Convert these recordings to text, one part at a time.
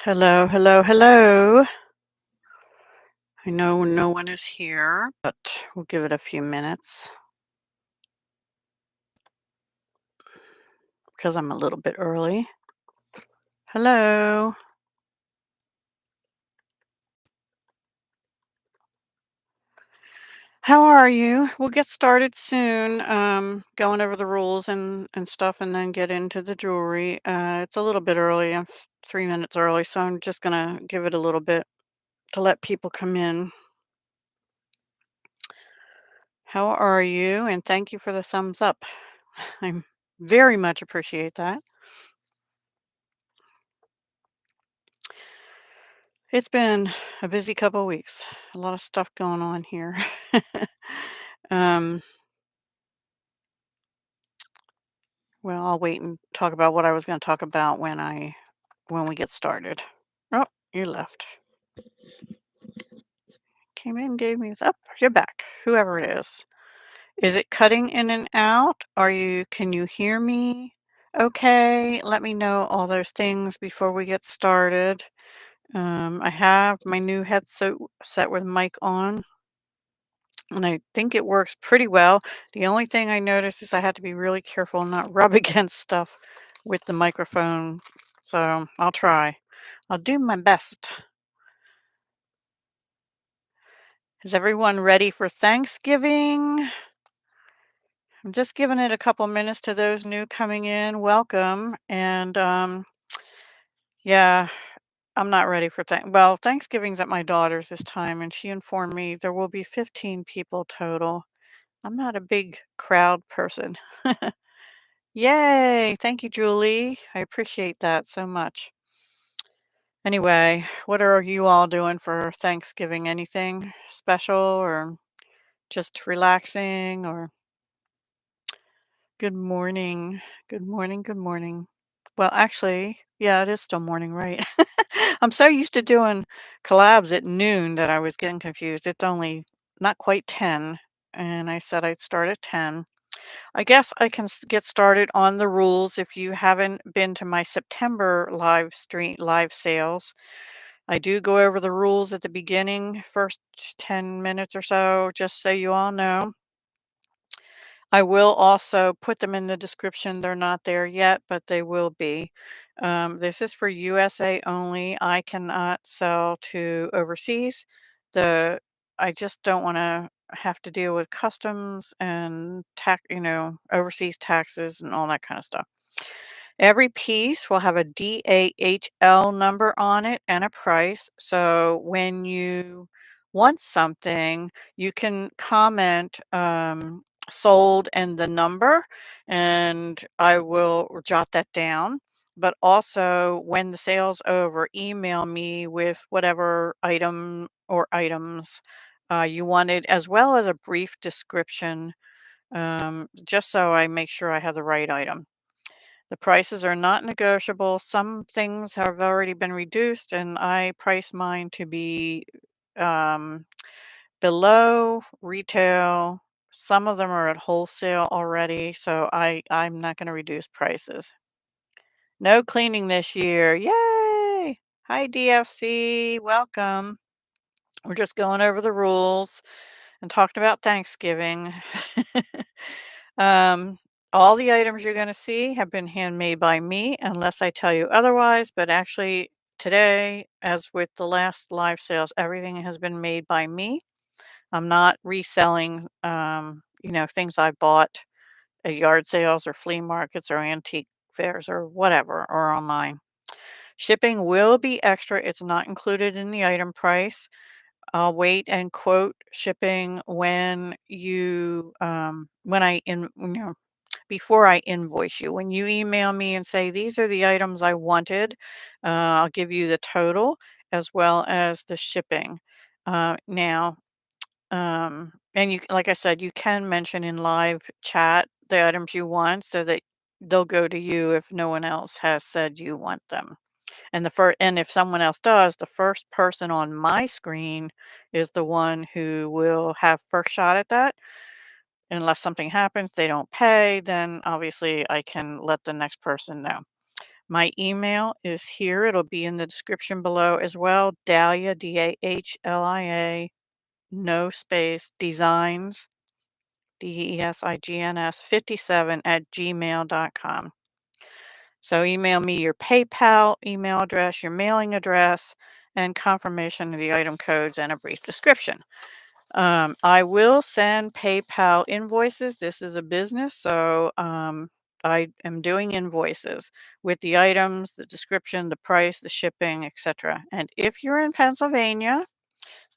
Hello, hello, hello. I know no one is here, but we'll give it a few minutes because I'm a little bit early. Hello. How are you? We'll get started soon, going over the rules and stuff, and then get into the jewelry. It's a little bit early. I'm 3 minutes early, so I'm just gonna give it a little bit to let people come in. How are you? And thank you for the thumbs up. I very much appreciate that. It's been a busy couple of weeks. A lot of stuff going on here. Um, well, I'll wait and talk about what I was going to talk about when we get started. Oh, you left. Came in, gave me up. You're back. Whoever it is. Is it cutting in and out? Can you hear me? Okay, let me know all those things before we get started. I have my new headset set with mic on. And I think it works pretty well. The only thing I noticed is I had to be really careful and not rub against stuff with the microphone. So I'll try. I'll do my best. Is everyone ready for Thanksgiving? I'm just giving it a couple minutes to those new coming in. Welcome. And yeah, I'm not ready for Thanksgiving's at my daughter's this time, and she informed me there will be 15 people total. I'm not a big crowd person. Yay! Thank you, Julie. I appreciate that so much. Anyway, what are you all doing for Thanksgiving? Anything special or just relaxing or good morning? Good morning, good morning. Well, actually, yeah, it is still morning, right? I'm so used to doing collabs at noon that I was getting confused. It's only not quite 10, and I said I'd start at 10. I guess I can get started on the rules if you haven't been to my September live sales. I do go over the rules at the beginning, first 10 minutes or so, just so you all know. I will also put them in the description. They're not there yet, but they will be. This is for USA only. I cannot sell to overseas. The I just don't want to have to deal with customs and overseas taxes and all that kind of stuff. Every piece will have a DAHL number on it and a price. So when you want something, you can comment sold and the number, and I will jot that down. But also, when the sale's over, email me with whatever item or items you wanted, as well as a brief description, just so I make sure I have the right item. The prices are not negotiable. Some things have already been reduced, and I price mine to be um, below retail. Some of them are at wholesale already, so I'm not going to reduce prices. No cleaning this year. Yay! Hi, DFC. Welcome. We're just going over the rules and talking about Thanksgiving. Um, all the items you're going to see have been handmade by me, unless I tell you otherwise. But actually, today, as with the last live sales, everything has been made by me. I'm not reselling, things I bought at yard sales or flea markets or antique fairs or whatever, or online. Shipping will be extra. It's not included in the item price. I'll wait and quote shipping before I invoice you. When you email me and say, these are the items I wanted, I'll give you the total as well as the shipping. Now, and like I said, you can mention in live chat the items you want so that they'll go to you if no one else has said you want them. And if someone else does, the first person on my screen is the one who will have first shot at that. Unless something happens, they don't pay, then obviously I can let the next person know. My email is here. It'll be in the description below as well. Dahlia, Dahlia, no space, designs, Designs 57 at gmail.com. So email me your PayPal email address, your mailing address, and confirmation of the item codes and a brief description. I will send PayPal invoices. This is a business, so I am doing invoices with the items, the description, the price, the shipping, etc. And if you're in Pennsylvania,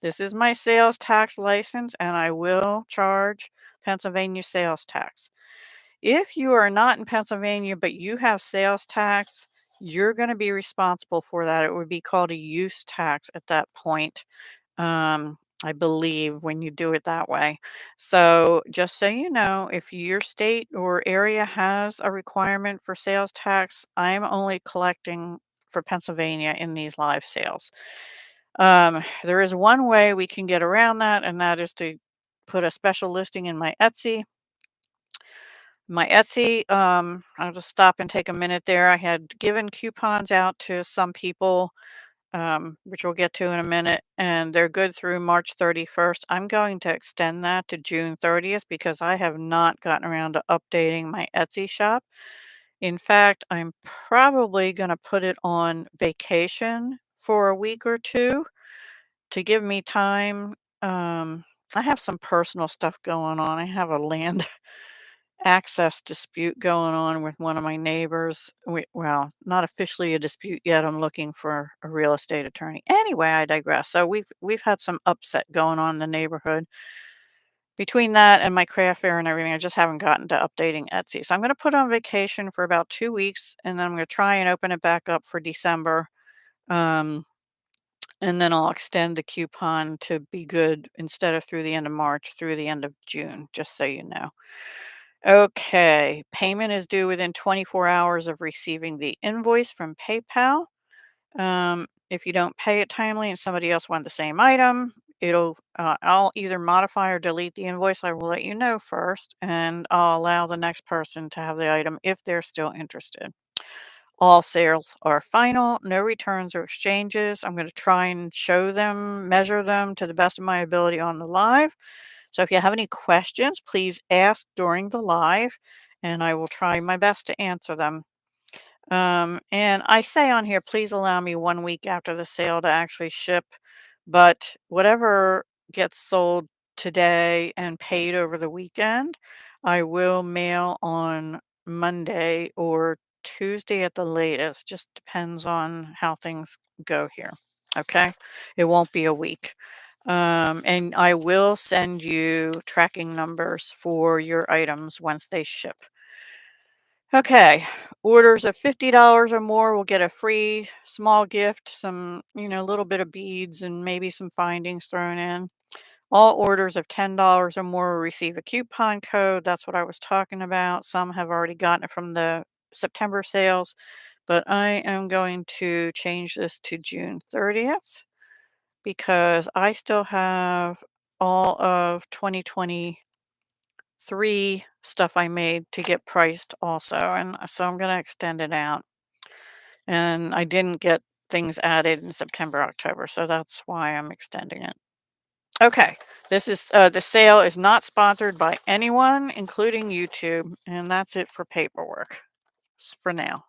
this is my sales tax license, and I will charge Pennsylvania sales tax. If you are not in Pennsylvania, but you have sales tax, you're going to be responsible for that. It would be called a use tax at that point. I believe when you do it that way. So just so you know, if your state or area has a requirement for sales tax, I'm only collecting for Pennsylvania in these live sales. There is one way we can get around that, and that is to put a special listing in my Etsy. I'll just stop and take a minute there. I had given coupons out to some people, which we'll get to in a minute, and they're good through March 31st. I'm going to extend that to June 30th because I have not gotten around to updating my Etsy shop. In fact, I'm probably going to put it on vacation for a week or two to give me time. I have some personal stuff going on. I have a land access dispute going on with one of my neighbors. Well, not officially a dispute yet. I'm looking for a real estate attorney. Anyway, I digress. So we've had some upset going on in the neighborhood. Between that and my craft fair and everything, I just haven't gotten to updating Etsy. So I'm going to put on vacation for about 2 weeks, and then I'm going to try and open it back up for December. Um, and then I'll extend the coupon to be good instead of through the end of March, through the end of June, just so you know. Okay, payment is due within 24 hours of receiving the invoice from PayPal. If you don't pay it timely and somebody else wants the same item, I'll either modify or delete the invoice. I will let you know first, and I'll allow the next person to have the item if they're still interested. All sales are final, no returns or exchanges. I'm going to try and show them, measure them to the best of my ability on the live. So if you have any questions, please ask during the live, and I will try my best to answer them. And I say on here, please allow me 1 week after the sale to actually ship, but whatever gets sold today and paid over the weekend, I will mail on Monday or Tuesday at the latest. Just depends on how things go here. Okay. It won't be a week. And I will send you tracking numbers for your items once they ship. Okay, orders of $50 or more will get a free small gift, some, little bit of beads and maybe some findings thrown in. All orders of $10 or more will receive a coupon code. That's what I was talking about. Some have already gotten it from the September sales, but I am going to change this to June 30th because I still have all of 2023 stuff I made to get priced also, and so I'm going to extend it out. And I didn't get things added in September, October, so that's why I'm extending it. Okay, this is the sale is not sponsored by anyone, including YouTube, and that's it for paperwork for now.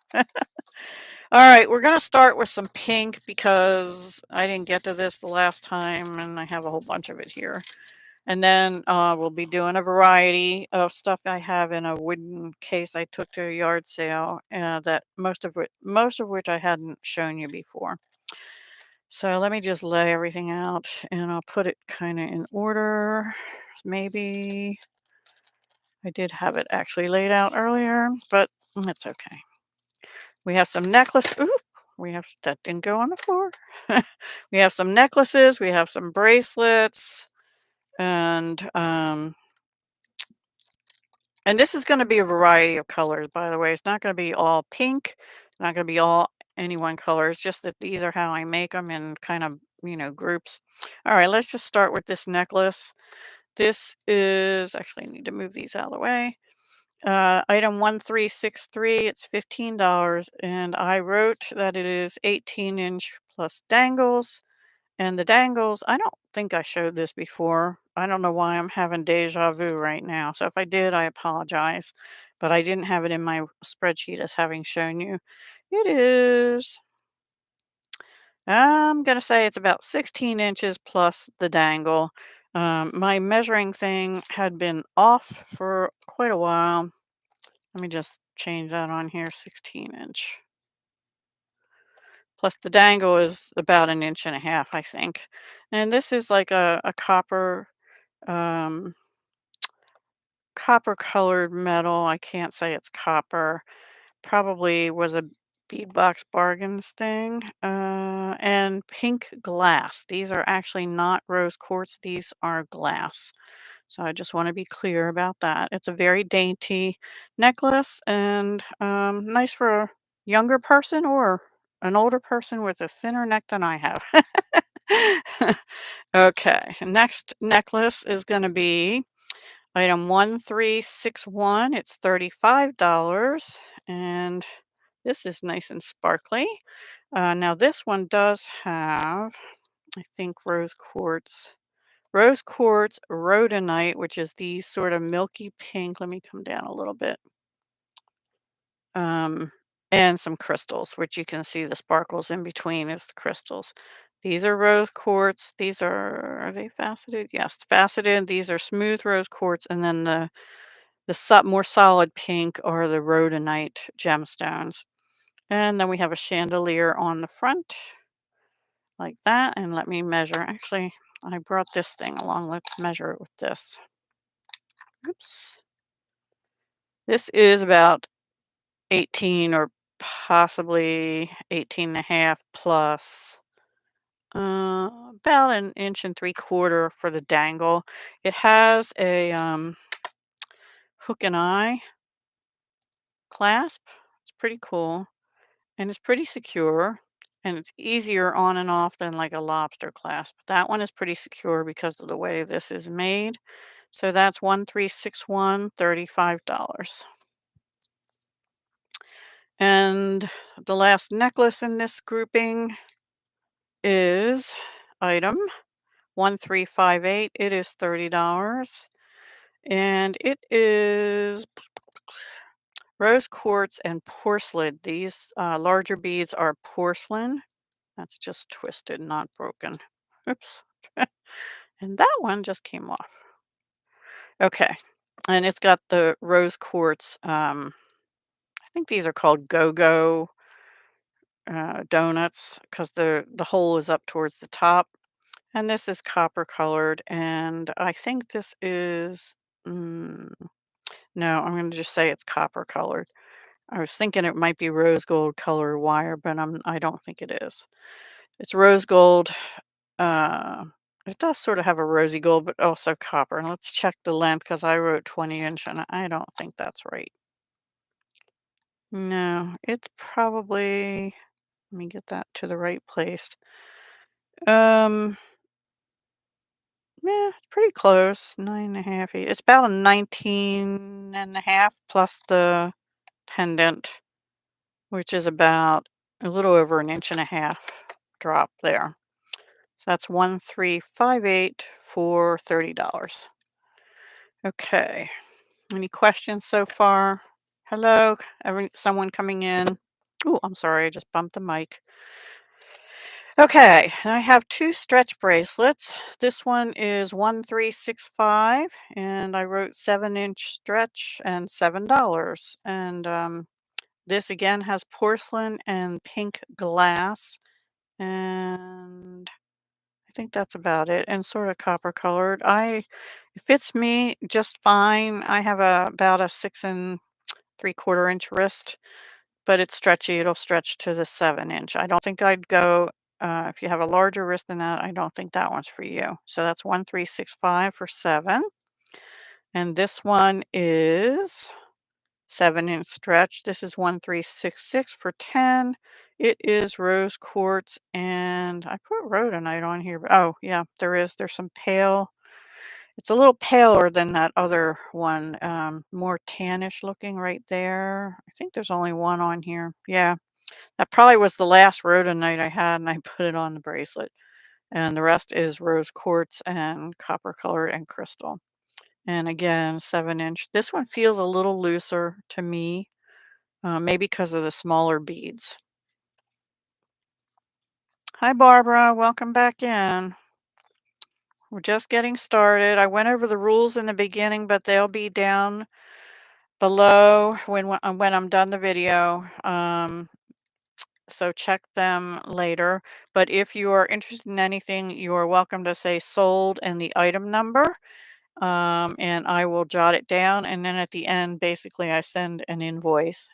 All right, we're going to start with some pink because I didn't get to this the last time, and I have a whole bunch of it here. And then we'll be doing a variety of stuff I have in a wooden case I took to a yard sale that most of which I hadn't shown you before. So let me just lay everything out and I'll put it kind of in order. Maybe I did have it actually laid out earlier, but that's okay. We have some necklace. Ooh, that didn't go on the floor. We have some necklaces. We have some bracelets, and this is going to be a variety of colors, by the way. It's not going to be all pink. It's not going to be all any one color. It's just that these are how I make them in kind of, groups. All right, let's just start with this necklace. This is, actually I need to move these out of the way. Item 1363, it's $15, and I wrote that it is 18-inch plus dangles. And the dangles, I don't think I showed this before. I don't know why I'm having deja vu right now. So if I did, I apologize. But I didn't have it in my spreadsheet as having shown you. It is, I'm going to say it's about 16 inches plus the dangle. My measuring thing had been off for quite a while. Let me just change that on here, 16-inch. Plus the dangle is about an inch and a half, I think. And this is like a um, copper colored metal. I can't say it's copper. Probably was a beadbox bargains thing. And pink glass. These are actually not rose quartz. These are glass. So I just want to be clear about that. It's a very dainty necklace and nice for a younger person or an older person with a thinner neck than I have. Okay, next necklace is going to be item 1361. It's $35. And this is nice and sparkly. Now, this one does have, I think, rose quartz rhodonite, which is these sort of milky pink. Let me come down a little bit. Um, and some crystals, which you can see the sparkles in between is the crystals. These are rose quartz. These are they faceted? Yes, faceted. These are smooth rose quartz, and then the more solid pink are the rhodonite gemstones. And then we have a chandelier on the front like that. And let me measure. Actually, I brought this thing along. Let's measure it with this. Oops. This is about 18 or possibly 18 and a half plus about an inch and 3/4 for the dangle. It has a hook and eye clasp. It's pretty cool and it's pretty secure and it's easier on and off than like a lobster clasp. That one is pretty secure because of the way this is made. So that's 1361, $35. And the last necklace in this grouping is item 1358. It is $30. And it is rose quartz and porcelain. These larger beads are porcelain. That's just twisted, not broken. Oops. And that one just came off. Okay. And it's got the rose quartz. I think these are called go-go donuts because the hole is up towards the top. And this is copper colored. And I think this is, mm, no, I'm going to just say it's copper colored. I was thinking it might be rose gold color wire, but I don't think it is. It's rose gold. Uh, it does sort of have a rosy gold, but also copper. And let's check the length because I wrote 20-inch and I don't think that's right. No, it's probably, let me get that to the right place. Um, yeah, it's pretty close. 9.5. It's about a 19.5 plus the pendant, which is about a little over an inch and a half drop there. So that's 1358 for $30. Okay. Any questions so far? Hello, someone coming in. Oh, I'm sorry, I just bumped the mic. Okay, I have two stretch bracelets. This one is 1365, and I wrote 7-inch stretch and $7. And this again has porcelain and pink glass, and I think that's about it, and sort of copper colored. It fits me just fine. I have about a 6 3/4 inch wrist, but it's stretchy. It'll stretch to the 7-inch. I don't think I'd go, if you have a larger wrist than that, I don't think that one's for you. So that's 1365 for 7. And this one is 7-inch stretch. This is 1366 for 10. It is rose quartz, and I put rhodonite on here. Oh, yeah, there is. There's some pale. It's a little paler than that other one, more tannish looking right there. I think there's only one on here. Yeah, that probably was the last rhodonite I had, and I put it on the bracelet. And the rest is rose quartz and copper color and crystal. And again, 7 inch. This one feels a little looser to me, maybe because of the smaller beads. Hi, Barbara. Welcome back in. We're just getting started. I went over the rules in the beginning, but they'll be down below when I'm done the video. So check them later. But if you are interested in anything, you are welcome to say sold and the item number. And I will jot it down. And then at the end, basically, I send an invoice.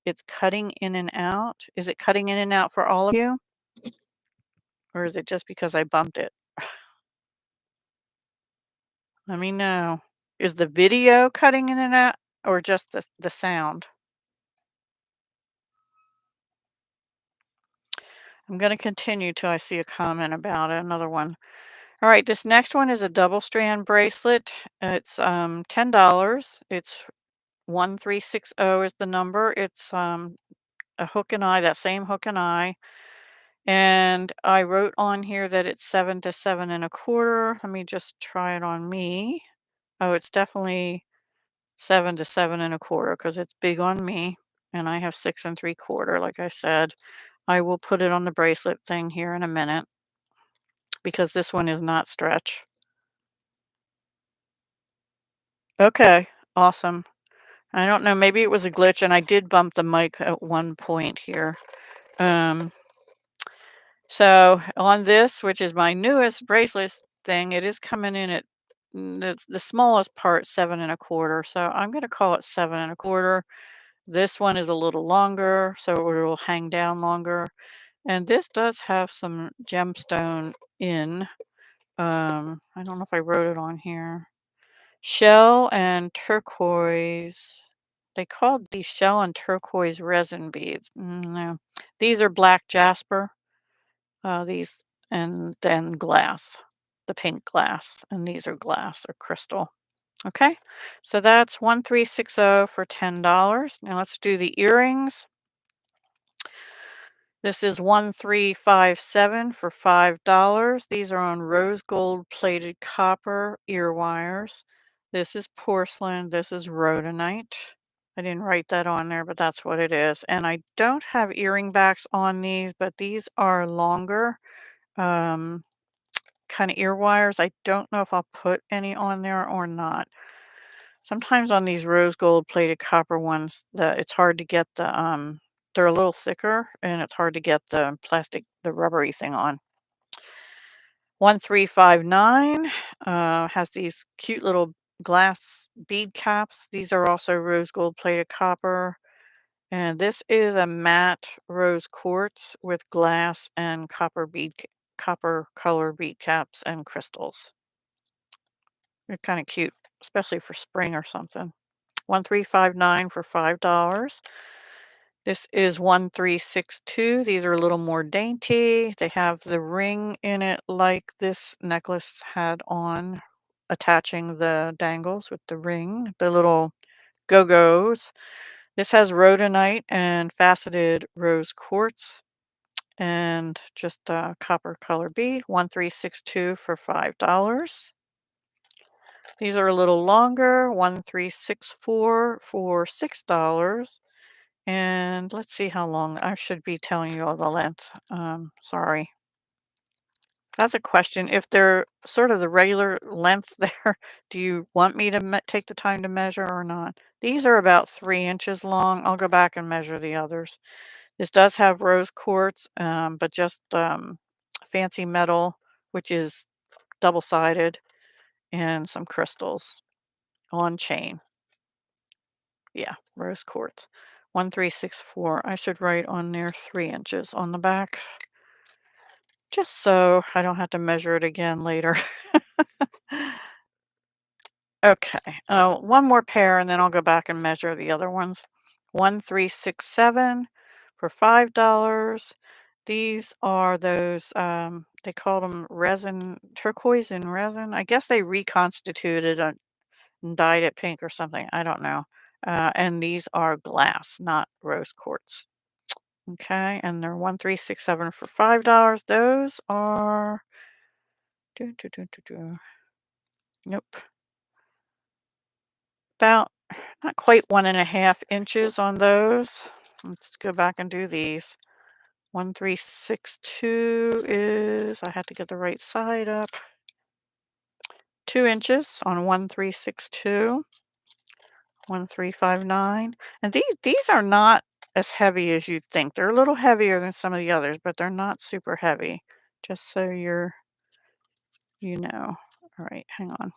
It's cutting in and out. Is it cutting in and out for all of you? Or is it just because I bumped it? Let me know. Is the video cutting in and out or just the sound? I'm going to continue till I see a comment about it, another one. All right, this next one is a double strand bracelet. It's $10. It's 1360 is the number. It's a hook and eye, that same hook and eye. And I wrote on here that it's 7 to 7 1/4. Let me just try it on me. Oh, it's definitely 7 to 7 1/4 because it's big on me. And I have 6 3/4, like I said. I will put it on the bracelet thing here in a minute because this one is not stretch. Okay, awesome. I don't know, maybe it was a glitch and I did bump the mic at one point here. Um, so on this, which is my newest bracelet thing, it is coming in at the smallest part, 7 1/4. So I'm going to call it 7 1/4. This one is a little longer, so it will hang down longer. And this does have some gemstone in. I don't know if I wrote it on here. Shell and turquoise. They called these shell and turquoise resin beads. No, these are black jasper. These and then glass, the pink glass, and these are glass or crystal. Okay, so that's 1360 for $10. Now let's do the earrings. This is 1357 for $5. These are on rose gold plated copper ear wires. This is porcelain. This is rhodonite. I didn't write that on there, but that's what it is. And I don't have earring backs on these, but these are longer um, kind of ear wires. I don't know if I'll put any on there or not. Sometimes on these rose gold plated copper ones, it's hard to get they're a little thicker and it's hard to get the plastic, the rubbery thing on. 1359 has these cute little glass bead caps. These are also rose gold plated copper. And this is a matte rose quartz with glass and copper color bead caps and crystals. They're kind of cute, especially for spring or something. 1359 for $5. This is 1362. These are a little more dainty. They have the ring in it like this necklace had on, attaching the dangles with the ring, the little go-go's. This has rhodonite and faceted rose quartz and just a copper color bead. 1362 for $5. These are a little longer. 1364 for $6. And let's see how long. I should be telling you all the length. Sorry. That's a question. If they're sort of the regular length there, do you want me to take the time to measure or not? These are about 3 inches long. I'll go back and measure the others. This does have rose quartz, but just fancy metal, which is double-sided, and some crystals on chain. Yeah, rose quartz. 1364. I should write on there 3 inches on the back, just so I don't have to measure it again later. Okay, one more pair and then I'll go back and measure the other ones. 1367 for $5. These are those, they called them resin, turquoise and resin. I guess they reconstituted and dyed it pink or something. I don't know. And these are glass, not rose quartz. Okay, and they're 1367 for $5. Those are do, do, do, do, do. Nope. About not quite 1.5 inches on those. Let's go back and do these. 1362 is, I had to get the right side up. 2 inches on 1362, 1359. And these are not as heavy as you'd think. They're a little heavier than some of the others, but they're not super heavy. Just so you know. All right, hang on.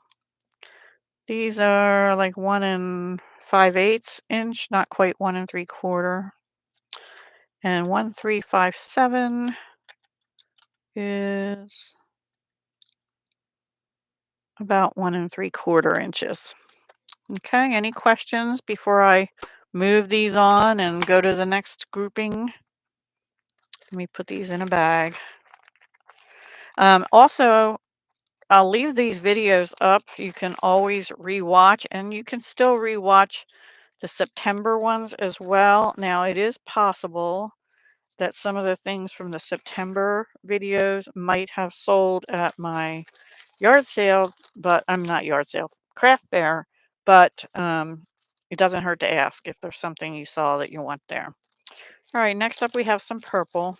These are like 1 5/8 inch, not quite 1 3/4. And 1357 is about 1 3/4 inches. Okay, any questions before I move these on and go to the next grouping? Let me put these in a bag. Also, I'll leave these videos up. You can always rewatch, and you can still rewatch the September ones as well. Now, it is possible that some of the things from the September videos might have sold at my yard sale, but I'm not yard sale, craft fair, but it doesn't hurt to ask if there's something you saw that you want there. All right, next up we have some purple.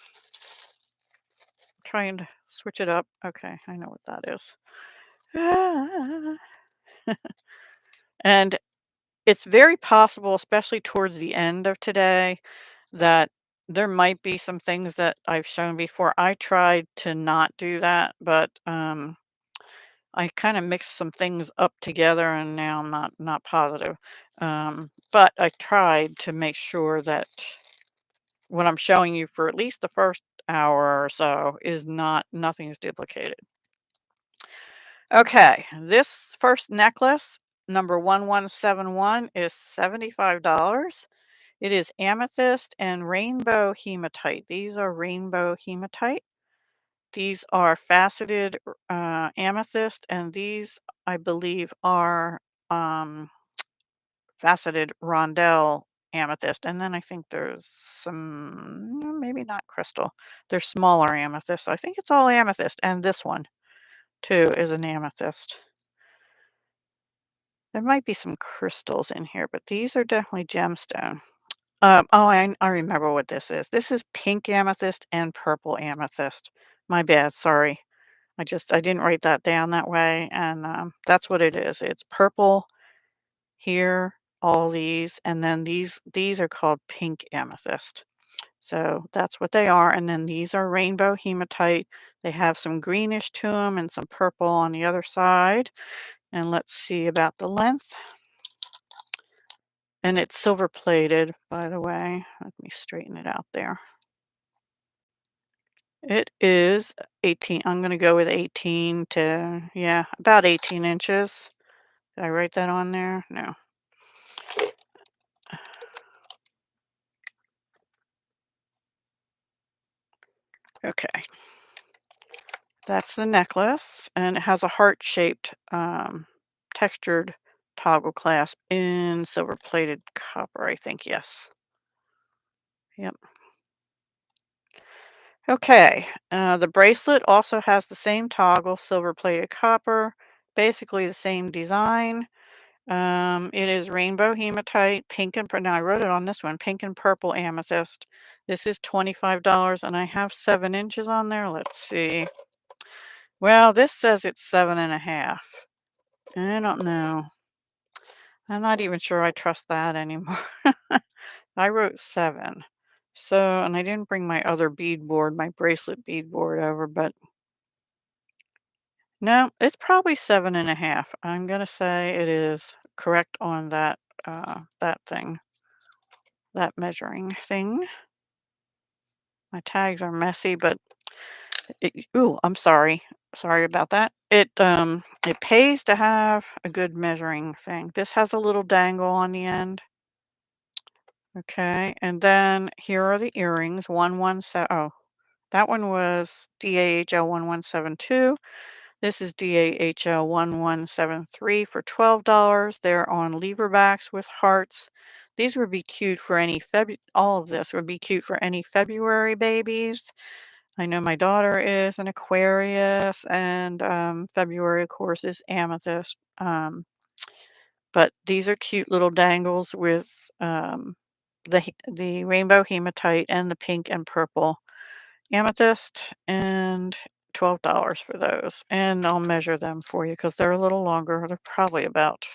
Trying to switch it up. Okay, I know what that is. Ah. And it's very possible, especially towards the end of today, that there might be some things that I've shown before. I tried to not do that, but I kind of mixed some things up together, and now I'm not positive. But I tried to make sure that what I'm showing you for at least the first hour or so is nothing is duplicated. Okay, this first necklace, number 1171, is $75. It is amethyst and rainbow hematite. These are rainbow hematite. These are faceted amethyst, and these, I believe, are faceted rondelle amethyst. And then I think there's some, maybe not crystal. They're smaller amethyst. I think it's all amethyst, and this one too is an amethyst. There might be some crystals in here, but these are definitely gemstone. Oh, I remember what this is. This is pink amethyst and purple amethyst. My bad, sorry. I didn't write that down that way, and that's what it is. It's purple here, all these, and then these are called pink amethyst. So that's what they are, and then these are rainbow hematite. They have some greenish to them and some purple on the other side. And let's see about the length. And it's silver plated, by the way. Let me straighten it out there. It is 18. I'm going to go with 18 to, yeah, about 18 inches. Did I write that on there? No. Okay. That's the necklace, and it has a heart-shaped textured toggle clasp in silver-plated copper, I think, yes. Yep. Okay, the bracelet also has the same toggle, silver-plated copper, basically the same design. It is rainbow hematite, pink and now I wrote it on this one, pink and purple amethyst. This is $25, and I have 7 inches on there. Let's see. Well, this says it's 7.5. I don't know. I'm not even sure I trust that anymore. I wrote 7. So, and I didn't bring my other beadboard, my bracelet beadboard over, but no, it's probably 7.5. I'm gonna say it is correct on that thing, that measuring thing. My tags are messy, but ooh, I'm sorry. Sorry about that. It pays to have a good measuring thing. This has a little dangle on the end. Okay, and then here are the earrings. 117. Oh, That one was DAHL 1172. This is DAHL 1173 for $12. They're on lever backs with hearts. These would be cute for any all of this would be cute for any February babies. I know my daughter is an Aquarius, and February, of course, is amethyst. But these are cute little dangles with the rainbow hematite and the pink and purple amethyst, and $12 for those. And I'll measure them for you because they're a little longer. They're probably about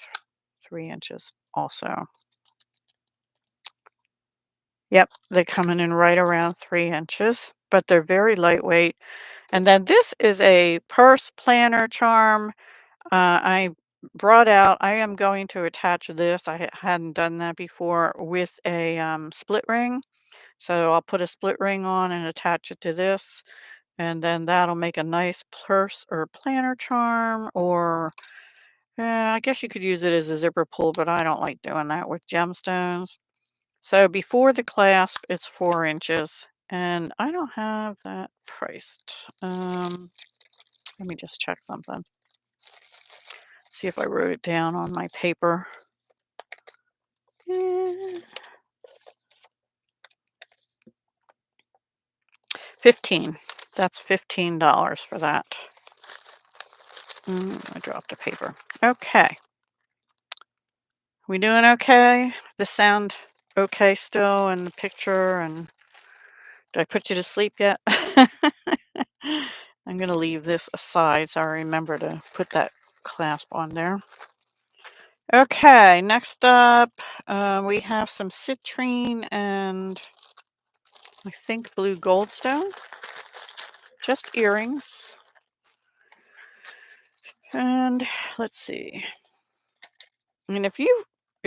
3 inches also. Yep, they come in right around 3 inches, but they're very lightweight. And then this is a purse planner charm. I brought out, I am going to attach this. I hadn't done that before with a split ring. So I'll put a split ring on and attach it to this. And then that'll make a nice purse or planner charm, or I guess you could use it as a zipper pull, but I don't like doing that with gemstones. So before the clasp, it's 4 inches, and I don't have that priced. Let me just check something. See if I wrote it down on my paper. Eh, 15. That's $15 for that. I dropped a paper. Okay. We doing okay? The sound okay still in the picture? And did I put you to sleep yet? I'm going to leave this aside so I remember to put that clasp on there. Okay, next up, we have some citrine and I think blue goldstone. Just earrings. And let's see. I mean, if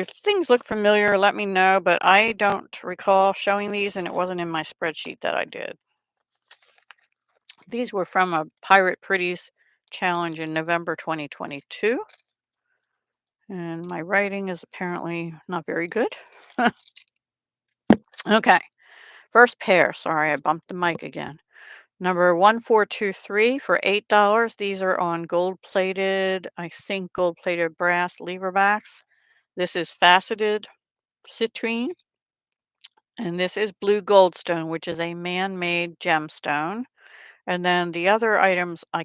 things look familiar, let me know, but I don't recall showing these, and it wasn't in my spreadsheet that I did. These were from a Pirate Pretties challenge in November 2022. And my writing is apparently not very good. Okay, first pair. Sorry, I bumped the mic again. Number 1423 for $8. These are on gold-plated, I think gold-plated brass lever backs. This is faceted citrine, and this is blue goldstone, which is a man-made gemstone. And then the other items I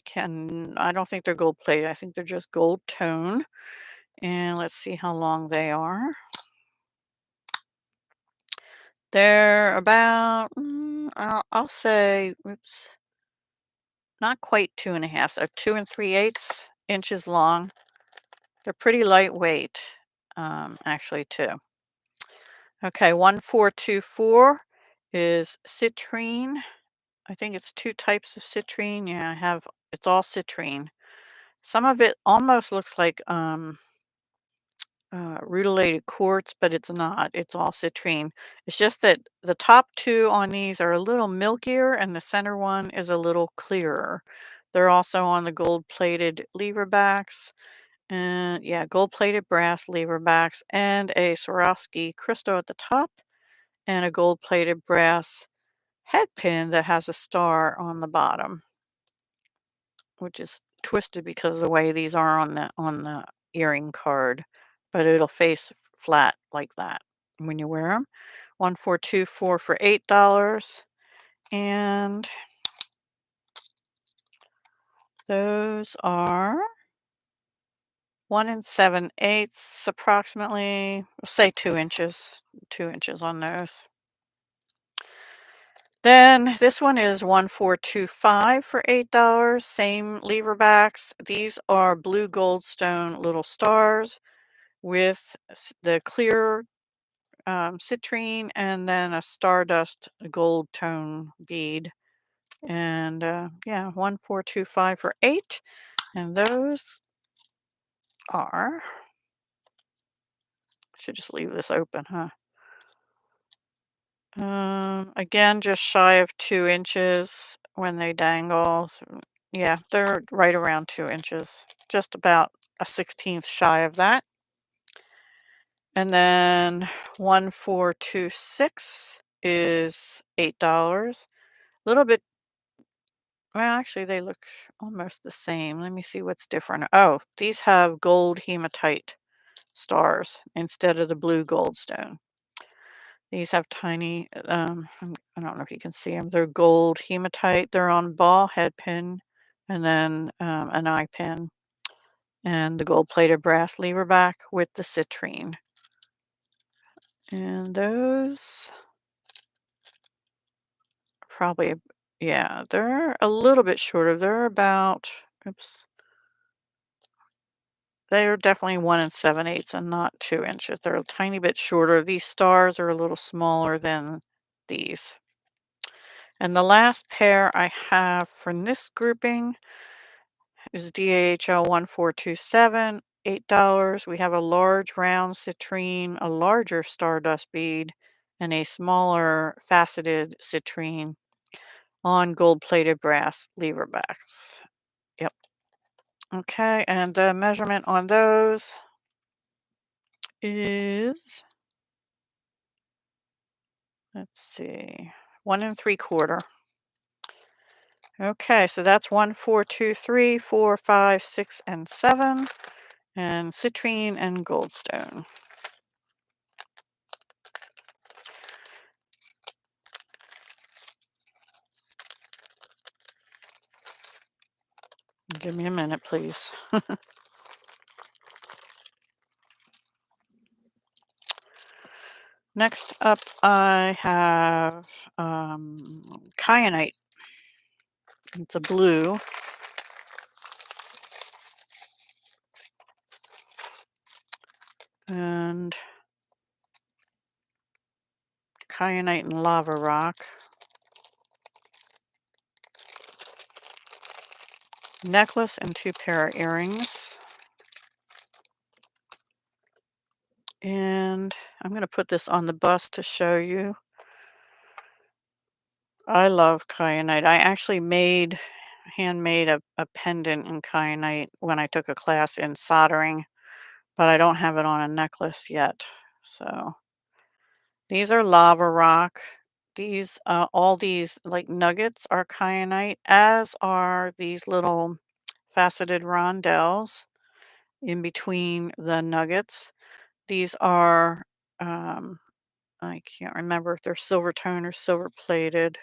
don't think they're gold-plated. I think they're just gold tone. And let's see how long they are. They're about, I'll say, oops, not quite 2.5, so 2 3/8 inches long. They're pretty lightweight, actually, too. Okay, 1424 is citrine. I think it's two types of citrine. Yeah, it's all citrine. Some of it almost looks like rutilated quartz, but it's not. It's all citrine. It's just that the top two on these are a little milkier and the center one is a little clearer. They're also on the gold-plated lever backs. And yeah, gold-plated brass lever backs and a Swarovski crystal at the top and a gold-plated brass head pin that has a star on the bottom, which is twisted because of the way these are on the earring card, but it'll face flat like that when you wear them. 1424 for $8, and those are 1 7/8 approximately. Say 2 inches, 2 inches on those. Then this one is 1425 for $8. Same lever backs. These are blue goldstone little stars with the clear citrine and then a stardust gold tone bead. And yeah, 1425 for 8. And those are, should just leave this open, huh? Again, just shy of 2 inches when they dangle. So, yeah, they're right around 2 inches, just about a 16th shy of that. And then 1426 is $8. A little bit Well, actually, they look almost the same. Let me see what's different. Oh, these have gold hematite stars instead of the blue goldstone. These have tiny, I don't know if you can see them. They're gold hematite. They're on ball head pin and then an eye pin and the gold plated brass lever back with the citrine. And those probably, yeah, they're a little bit shorter. They're about, oops, they're definitely 1 7/8 and not 2 inches. They're a tiny bit shorter. These stars are a little smaller than these. And the last pair I have from this grouping is DAHL 1427, $8. We have a large round citrine, a larger stardust bead, and a smaller faceted citrine on gold plated brass lever backs. Yep. Okay, and the measurement on those is, let's see, 1 3/4. Okay, so that's 1, 4, 2, 3, 4, 5, 6, and 7, and citrine and goldstone. Give me a minute, please. Next up, I have kyanite. It's a blue. And kyanite and lava rock. Necklace and 2 pair of earrings. And I'm going to put this on the bust to show you. I love kyanite. I actually handmade a pendant in kyanite when I took a class in soldering, but I don't have it on a necklace yet. So these are lava rock. These, all these like nuggets are kyanite, as are these little faceted rondelles in between the nuggets. These are, um, I can't remember if they're silver tone or silver plated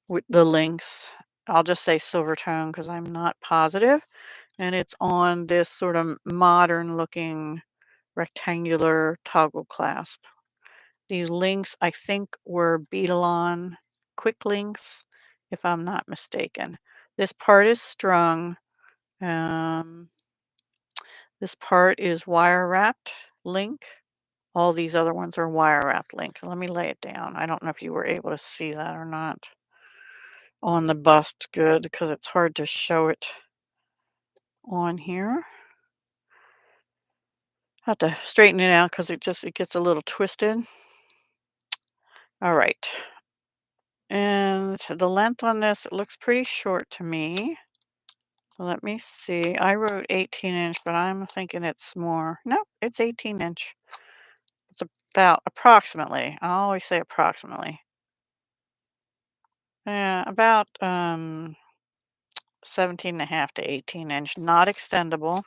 with the links. I'll just say silver tone because I'm not positive. And it's on this sort of modern looking rectangular toggle clasp. These links, I think, were Beadalon quick links, if I'm not mistaken. This part is strung. Um, this part is wire wrapped link. All these other ones are wire wrapped link. Let me lay it down. I don't know if you were able to see that or not on the bust good because it's hard to show it on here. I have to straighten it out because it gets a little twisted. All right. And the length on this, it looks pretty short to me. Let me see. I wrote 18-inch, but I'm thinking it's more. Nope, it's 18-inch. It's about approximately. I always say approximately. Yeah, about 17.5 to 18-inch, not extendable.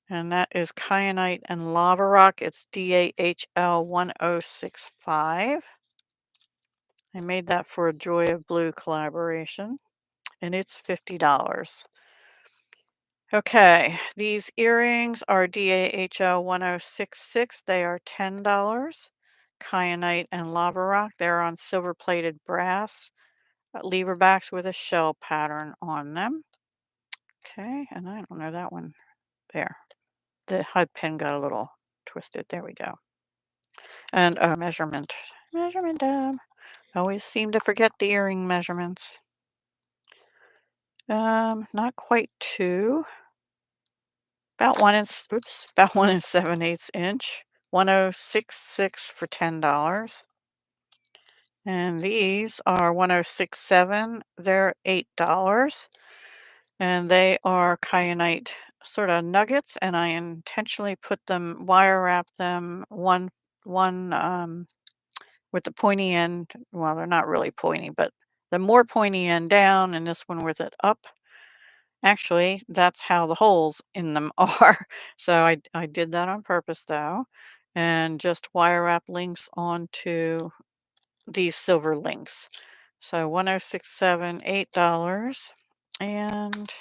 And that is kyanite and lava rock. It's DAHL 1065. I made that for a Joy of Blue collaboration, and it's $50. Okay, these earrings are DAHL 1066. They are $10. Kyanite and lava rock. They're on silver plated brass lever backs with a shell pattern on them. Okay, and I don't know that one there. The HUD pin got a little twisted. There we go. And measurement. Measurement. Always seem to forget the earring measurements. Not quite 2. About 1 7/8 inch. 1066 for $10. And these are 1067. They're $8. And they are kyanite sort of nuggets, and I intentionally wire wrap them one with the pointy end. Well, they're not really pointy, but the more pointy end down and this one with it up. Actually, that's how the holes in them are. So I did that on purpose though, and just wire wrap links onto these silver links. So 1067, $8. And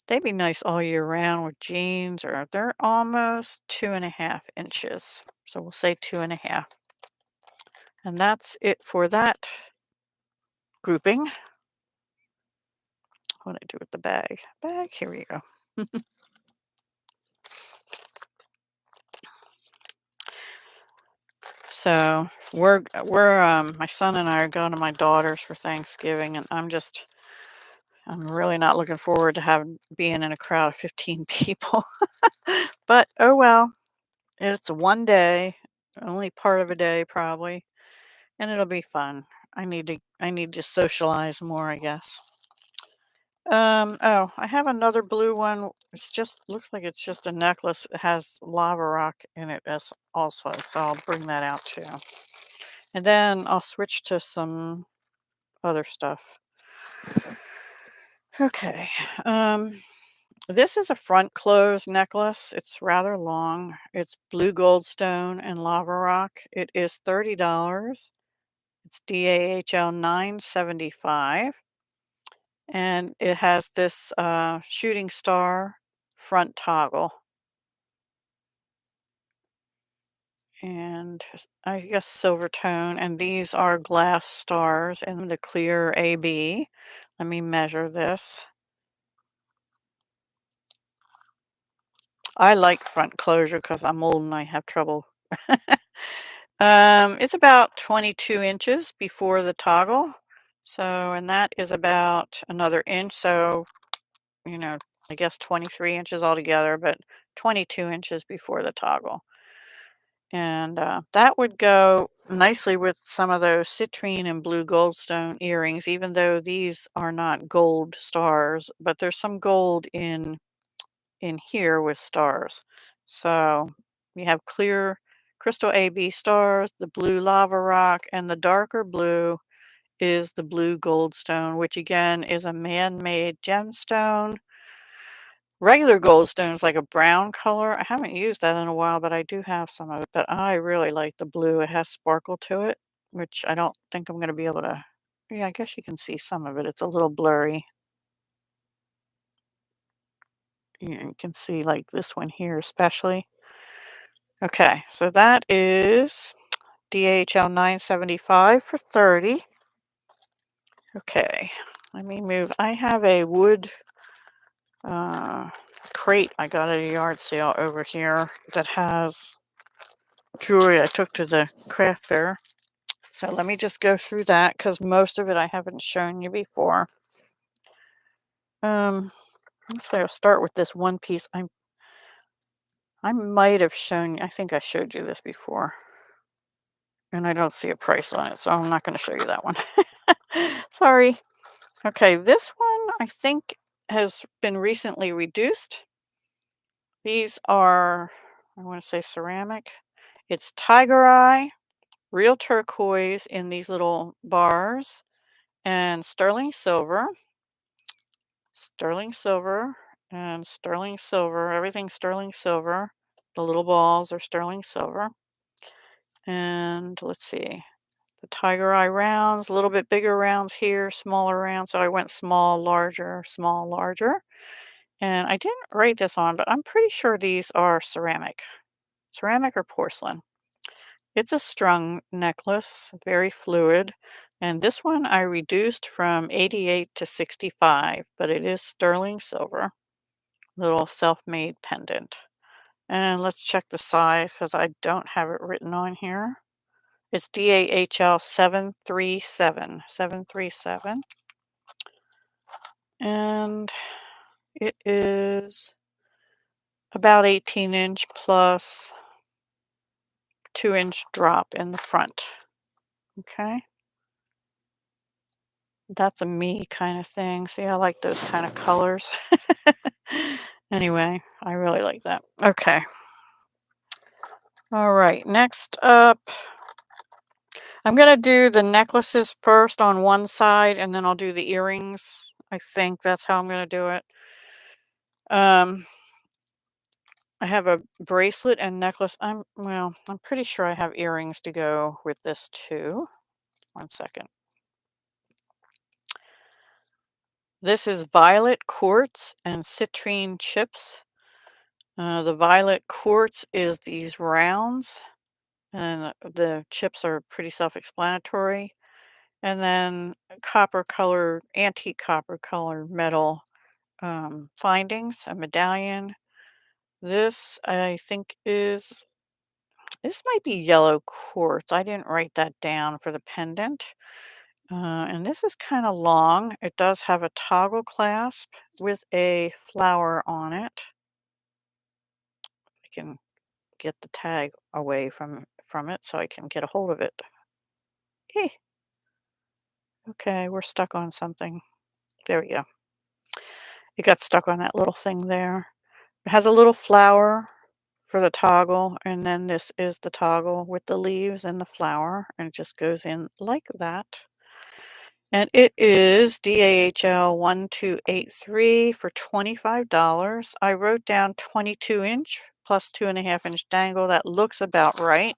they'd be nice all year round with jeans, or they're almost 2.5 inches. So we'll say 2.5. And that's it for that grouping. What did I do with the bag? Bag, here we go. So we're my son and I are going to my daughter's for Thanksgiving, and I'm really not looking forward to being in a crowd of 15 people. But oh well, it's one day, only part of a day probably, and it'll be fun. I need to socialize more, I guess. Oh, I have another blue one. It's just looks like it's just a necklace. It has lava rock in it as also, so I'll bring that out too. And then I'll switch to some other stuff. Okay. This is a front closed necklace. It's rather long. It's blue goldstone and lava rock. It is $30. It's DAHL 975. And it has this shooting star front toggle. And I guess silver tone. And these are glass stars in the clear AB. Let me measure this. I like front closure because I'm old and I have trouble. It's about 22 inches before the toggle. So, and that is about another inch. So, you know, I guess 23 inches altogether, but 22 inches before the toggle. And that would go nicely with some of those citrine and blue goldstone earrings, even though these are not gold stars, but there's some gold in here with stars. So we have clear crystal AB stars, the blue lava rock, and the darker blue is the blue goldstone, which again is a man-made gemstone. Regular goldstone is like a brown color. I haven't used that in a while, but I do have some of it. But I really like the blue. It has sparkle to it, which I don't think I'm going to be able to. Yeah, I guess you can see some of it. It's a little blurry. You can see like this one here, especially. Okay, so that is DHL 975 for 30. Okay, let me move. I have a wood uh, crate I got at a yard sale over here that has jewelry I took to the craft fair. So let me just go through that because most of it I haven't shown you before. Actually, I'll start with this one piece. I might have shown you, I think I showed you this before. And I don't see a price on it, so I'm not going to show you that one. Sorry. Okay, this one I think has been recently reduced. These are, I want to say ceramic. It's tiger eye, real turquoise in these little bars, and sterling silver, and sterling silver. Everything's sterling silver. The little balls are sterling silver. And let's see. The tiger eye rounds, a little bit bigger rounds here, smaller rounds. So I went small, larger, small, larger. And I didn't write this on, but I'm pretty sure these are ceramic or porcelain. It's a strung necklace, very fluid. And this one I reduced from 88 to 65, but it is sterling silver, little self-made pendant. And let's check the size because I don't have it written on here. It's DAHL 737, 737. And it is about 18-inch plus 2-inch drop in the front. Okay. That's a me kind of thing. See, I like those kind of colors. Anyway, I really like that. Okay. All right. Next up, I'm gonna do the necklaces first on one side, and then I'll do the earrings. I think that's how I'm gonna do it. Um, I have a bracelet and necklace. I'm pretty sure I have earrings to go with this too. One second. This is violet quartz and citrine chips. The violet quartz is these rounds, and the chips are pretty self-explanatory. And then copper color, antique copper color metal findings, a medallion. This I think this might be yellow quartz. I didn't write that down for the pendant. And this is kind of long. It does have a toggle clasp with a flower on it. I can get the tag away from it so I can get a hold of it. Eh, okay, we're stuck on something. There we go. It got stuck on that little thing there. It has a little flower for the toggle, and then this is the toggle with the leaves and the flower, and it just goes in like that. And it is DAHL 1283 for $25. I wrote down 22-inch plus 2.5-inch dangle. That looks about right.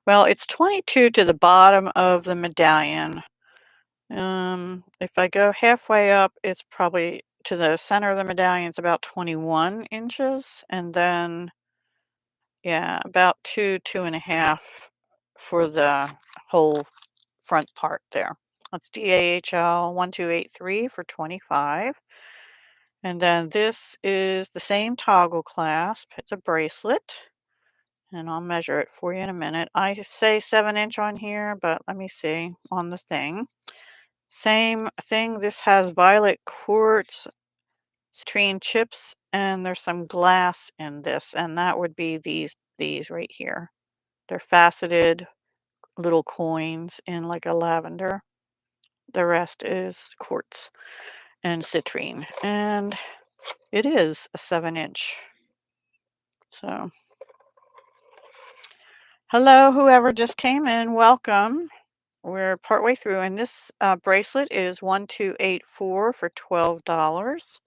Well, it's 22 to the bottom of the medallion. If I go halfway up, it's probably to the center of the medallion, it's about 21 inches. And then, yeah, about 2.5 for the whole front part there. That's DAHL 1283 for 25. And then this is the same toggle clasp. It's a bracelet. And I'll measure it for you in a minute. I say 7-inch on here, but let me see on the thing. Same thing. This has violet quartz, citrine chips, and there's some glass in this, and that would be these right here. They're faceted little coins in like a lavender. The rest is quartz and citrine, and it is a 7-inch. So, hello, whoever just came in, welcome. We're partway through, and this bracelet is 1284 for $12.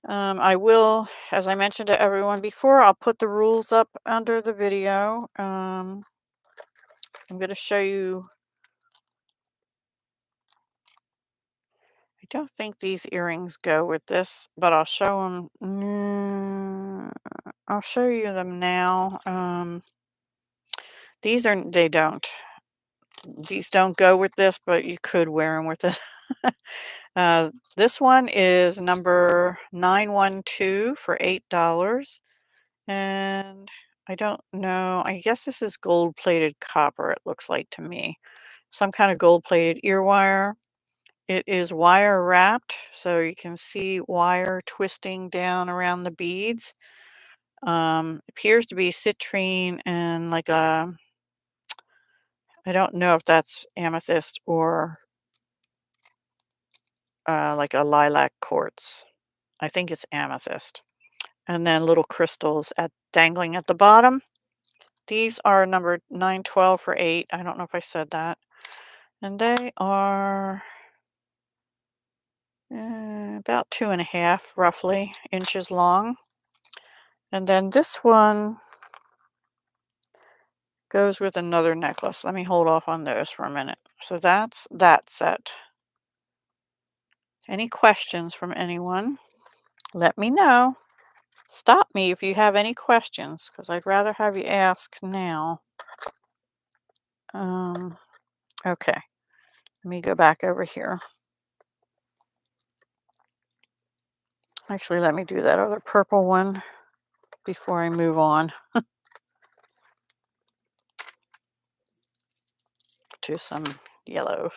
I will, as I mentioned to everyone before, I'll put the rules up under the video. I'm going to show you. I don't think these earrings go with this, but I'll show them. I'll show you them now. They don't. These don't go with this, but you could wear them with it. This one is number 912 for $8. And I don't know. I guess this is gold-plated copper, it looks like to me. Some kind of gold-plated ear wire. It is wire wrapped, so you can see wire twisting down around the beads. Appears to be citrine and like a, I don't know if that's amethyst or like a lilac quartz. I think it's amethyst. And then little crystals dangling at the bottom. These are numbered 912 for 8. I don't know if I said that. And they are about 2.5, roughly, inches long. And then this one goes with another necklace. Let me hold off on those for a minute. So that's that set. Any questions from anyone? Let me know. Stop me if you have any questions, because I'd rather have you ask now. Okay. Let me go back over here. Actually, let me do that other purple one before I move on to some yellow.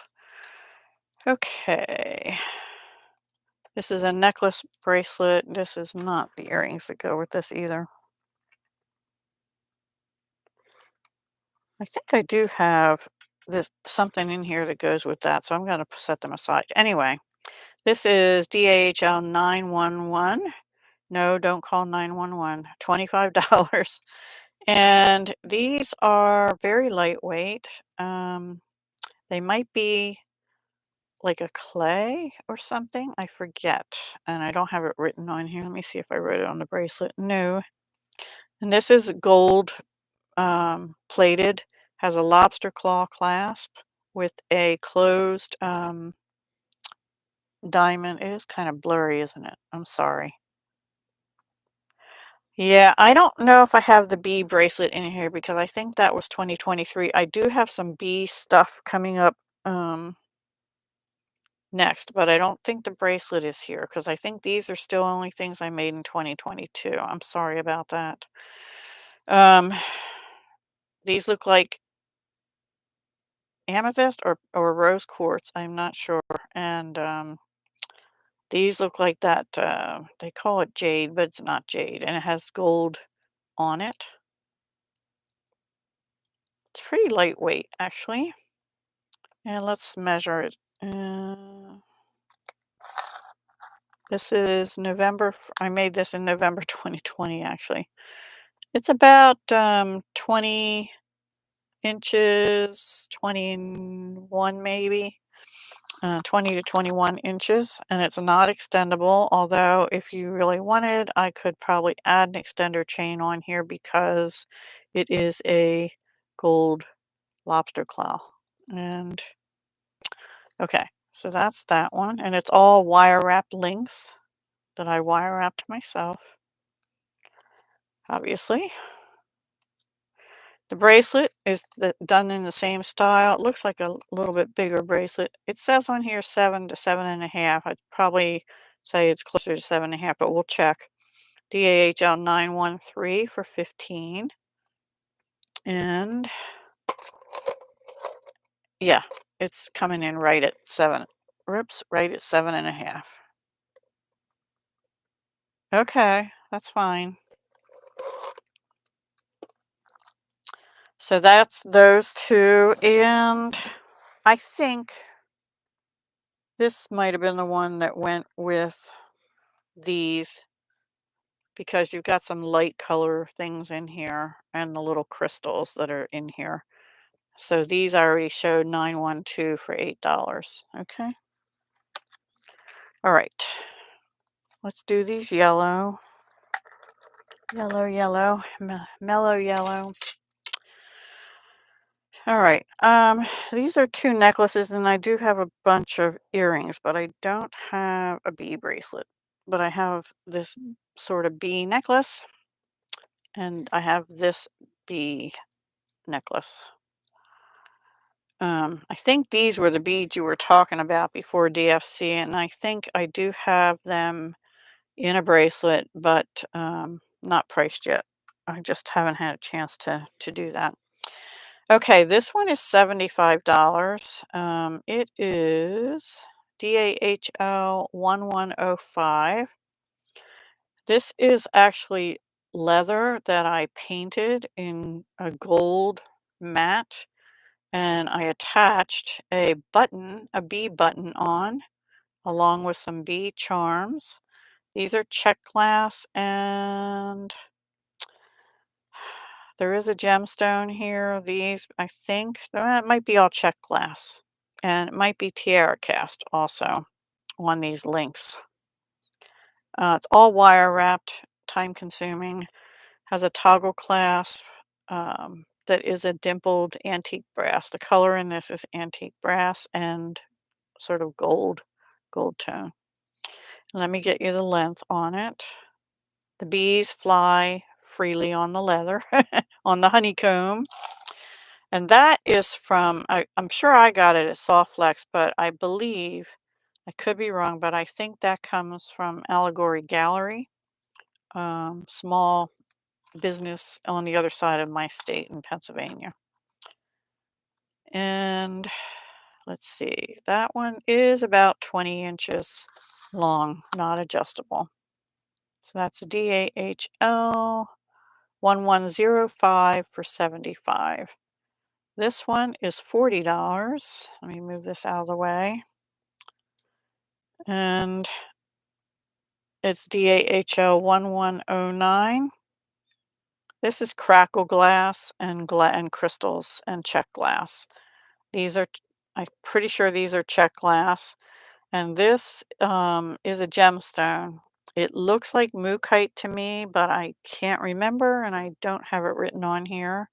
Okay. This is a necklace bracelet. This is not the earrings that go with this either. I think I do have something in here that goes with that, so I'm going to set them aside. Anyway, this is DAHL 911 No, don't call 911. $25. And these are very lightweight. They might be like a clay or something. I forget. And I don't have it written on here. Let me see if I wrote it on the bracelet. No. And this is gold plated, has a lobster claw clasp with a closed diamond. It is kind of blurry, isn't it? I'm sorry. Yeah, I don't know if I have the bee bracelet in here because I think that was 2023. I do have some bee stuff coming up next, but I don't think the bracelet is here because I think these are still only things I made in 2022. I'm sorry about that. Um, these look like amethyst or rose quartz. I'm not sure. And these look like that. They call it jade, but it's not jade, and it has gold on it. It's pretty lightweight, actually. And let's measure it. This is I made this in November 2020, actually. It's about 20 inches, 21 maybe, 20 to 21 inches, and it's not extendable, although if you really wanted, I could probably add an extender chain on here because it is a gold lobster claw. And okay, so that's that one, and it's all wire wrapped links that I wire wrapped myself, obviously. The bracelet is done in the same style. It looks like a little bit bigger bracelet. It says on here 7 to 7.5. I'd probably say it's closer to 7.5, but we'll check. DAHL 913 for 15. And yeah, it's coming in right at 7. Rips right at 7.5. Okay, that's fine. So that's those two, and I think this might have been the one that went with these because you've got some light color things in here and the little crystals that are in here. So these I already showed 912 for $8. Okay. All right. Let's do these yellow. Yellow, yellow, mellow yellow. All right. These are two necklaces, and I do have a bunch of earrings, but I don't have a bee bracelet. But I have this sort of bee necklace, and I have this bee necklace. I think these were the beads you were talking about before DFC, and I think I do have them in a bracelet, but not priced yet. I just haven't had a chance to do that. Okay, this one is $75. It is DAHL 1105. This is actually leather that I painted in a gold matte, and I attached a button, a bee button on, along with some bee charms. These are check glass, and there is a gemstone here. These, I think, it might be all check glass, and it might be tiara cast also on these links. It's all wire wrapped, time consuming, has a toggle clasp that is a dimpled antique brass. The color in this is antique brass and sort of gold tone. Let me get you the length on it. The bees fly freely on the leather, on the honeycomb. And that is from, I'm sure I got it at Softflex, but I believe, I could be wrong, but I think that comes from Allegory Gallery, small business on the other side of my state in Pennsylvania. And let's see, that one is about 20 inches long, not adjustable. So that's a DAHL 1105 for 75. This one is $40. Let me move this out of the way. And It's DAHL 1109. This is crackle glass and crystals and check glass. These are, I'm pretty sure these are check glass. And this is a gemstone. It looks like mookaite to me, but I can't remember and I don't have it written on here.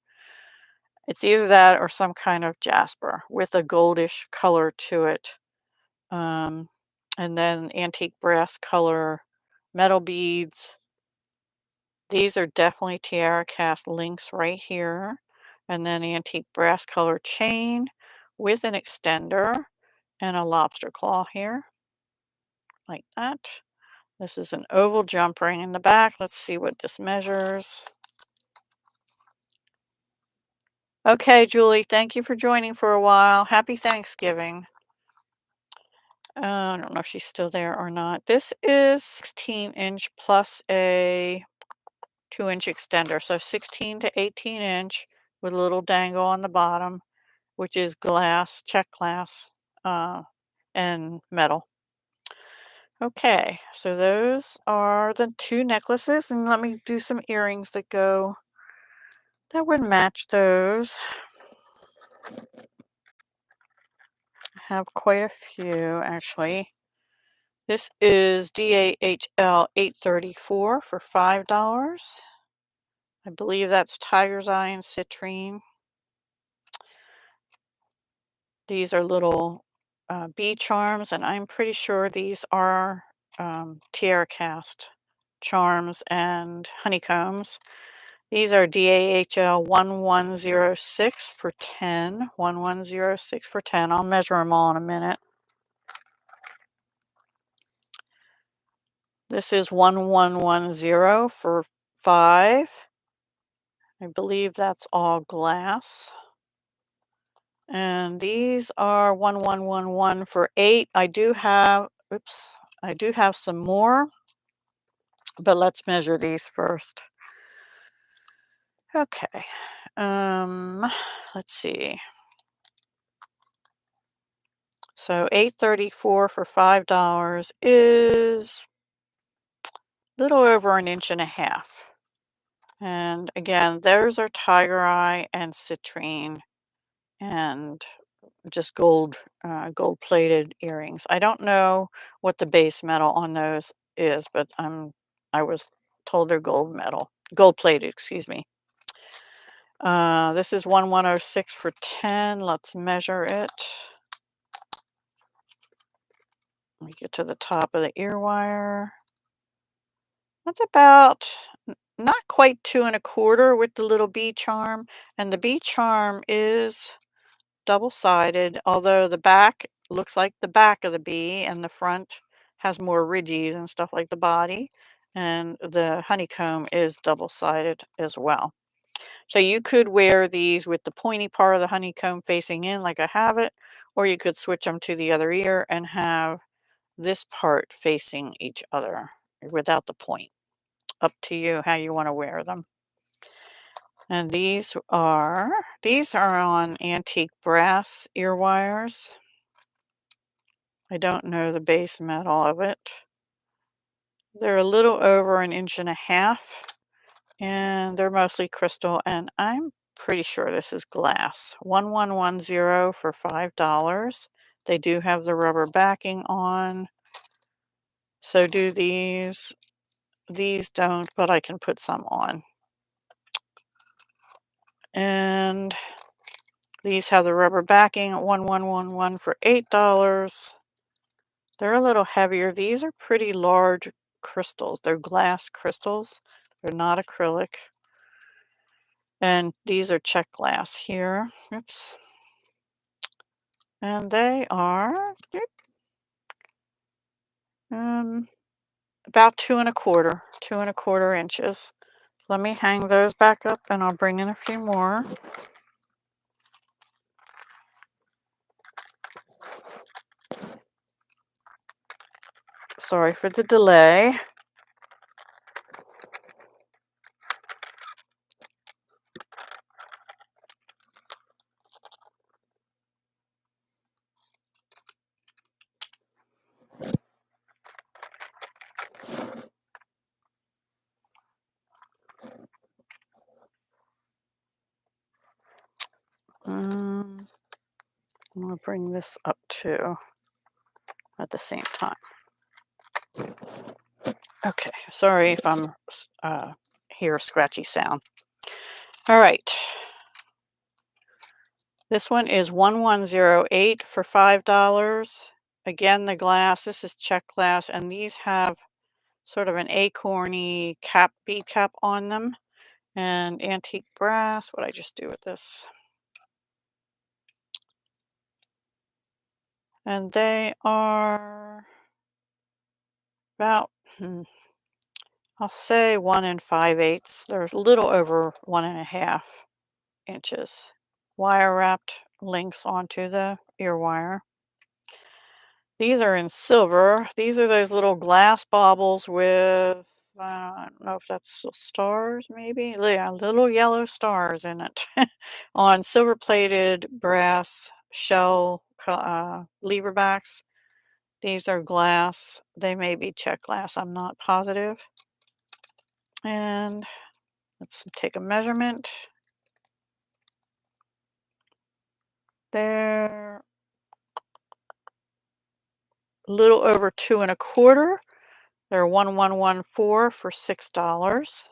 It's either that or some kind of jasper with a goldish color to it. Um, and then antique brass color metal beads. These are definitely tiara cast links right here. And then antique brass color chain with an extender and a lobster claw here, like that. This is an oval jump ring in the back. Let's see what this measures. Okay, Julie, thank you for joining for a while. Happy Thanksgiving. I don't know if she's still there or not. This is 16-inch plus a 2-inch extender. So 16 to 18 inch with a little dangle on the bottom, which is glass, check glass, and metal. Okay, so those are the two necklaces, and let me do some earrings that would match those. I have quite a few actually. This is DAHL 834 for $5. I believe that's tiger's eye and citrine. These are little bee charms, and I'm pretty sure these are tiara cast charms and honeycombs. These are DAHL 1106 for 10. 1106 for 10. I'll measure them all in a minute. This is 1110 for 5. I believe that's all glass. And these are 1111 for 8. I do have some more, but let's measure these first. Okay. Let's see. So 834 for $5 is a little over 1.5 inches. And again, those are tiger eye and citrine and just gold plated earrings. I don't know what the base metal on those is, but I was told they're gold plated, excuse me. This is 1106 for 10. Let's measure it. Let me get to the top of the ear wire. That's about not quite 2.25 with the little bee charm, and the bee charm is double-sided, although the back looks like the back of the bee and the front has more ridges and stuff like the body, and the honeycomb is double-sided as well. So you could wear these with the pointy part of the honeycomb facing in like I have it, or you could switch them to the other ear and have this part facing each other without the point. Up to you how you want to wear them. And these are on antique brass ear wires. I don't know the base metal of it. They're a little over 1.5 inches, and they're mostly crystal, and I'm pretty sure this is glass. 1110 for $5. They do have the rubber backing on. So do these. These don't, but I can put some on. And these have the rubber backing at 1111 for $8. They're a little heavier. These are pretty large crystals. They're glass crystals. They're not acrylic. And these are check glass here. Oops. And they are about 2.25 inches. Let me hang those back up and I'll bring in a few more. Sorry for the delay. I'm going to bring this up too at the same time. Okay, sorry if I'm hear a scratchy sound. All right. This one is 1108 for $5. Again, the glass, this is check glass, and these have sort of an acorny cap, bead cap on them. And antique brass, what I just do with this? And they are about, I'll say 1 5/8. They're a little over 1.5 inches. Wire wrapped links onto the ear wire. These are in silver. These are those little glass baubles with, I don't know if that's stars maybe? Yeah, little yellow stars in it on silver plated brass shell lever backs. These are glass. They may be check glass. I'm not positive. And let's take a measurement. They're a little over 2 1/4. They're 1114 for $6.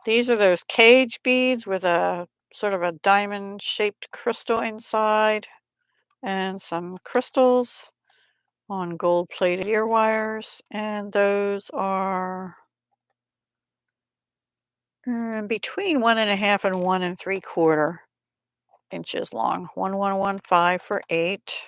These are those cage beads with a sort of a diamond shaped crystal inside and some crystals on gold plated ear wires. And those are between 1.5 and 1 3/4 inches long. 1115 for $8.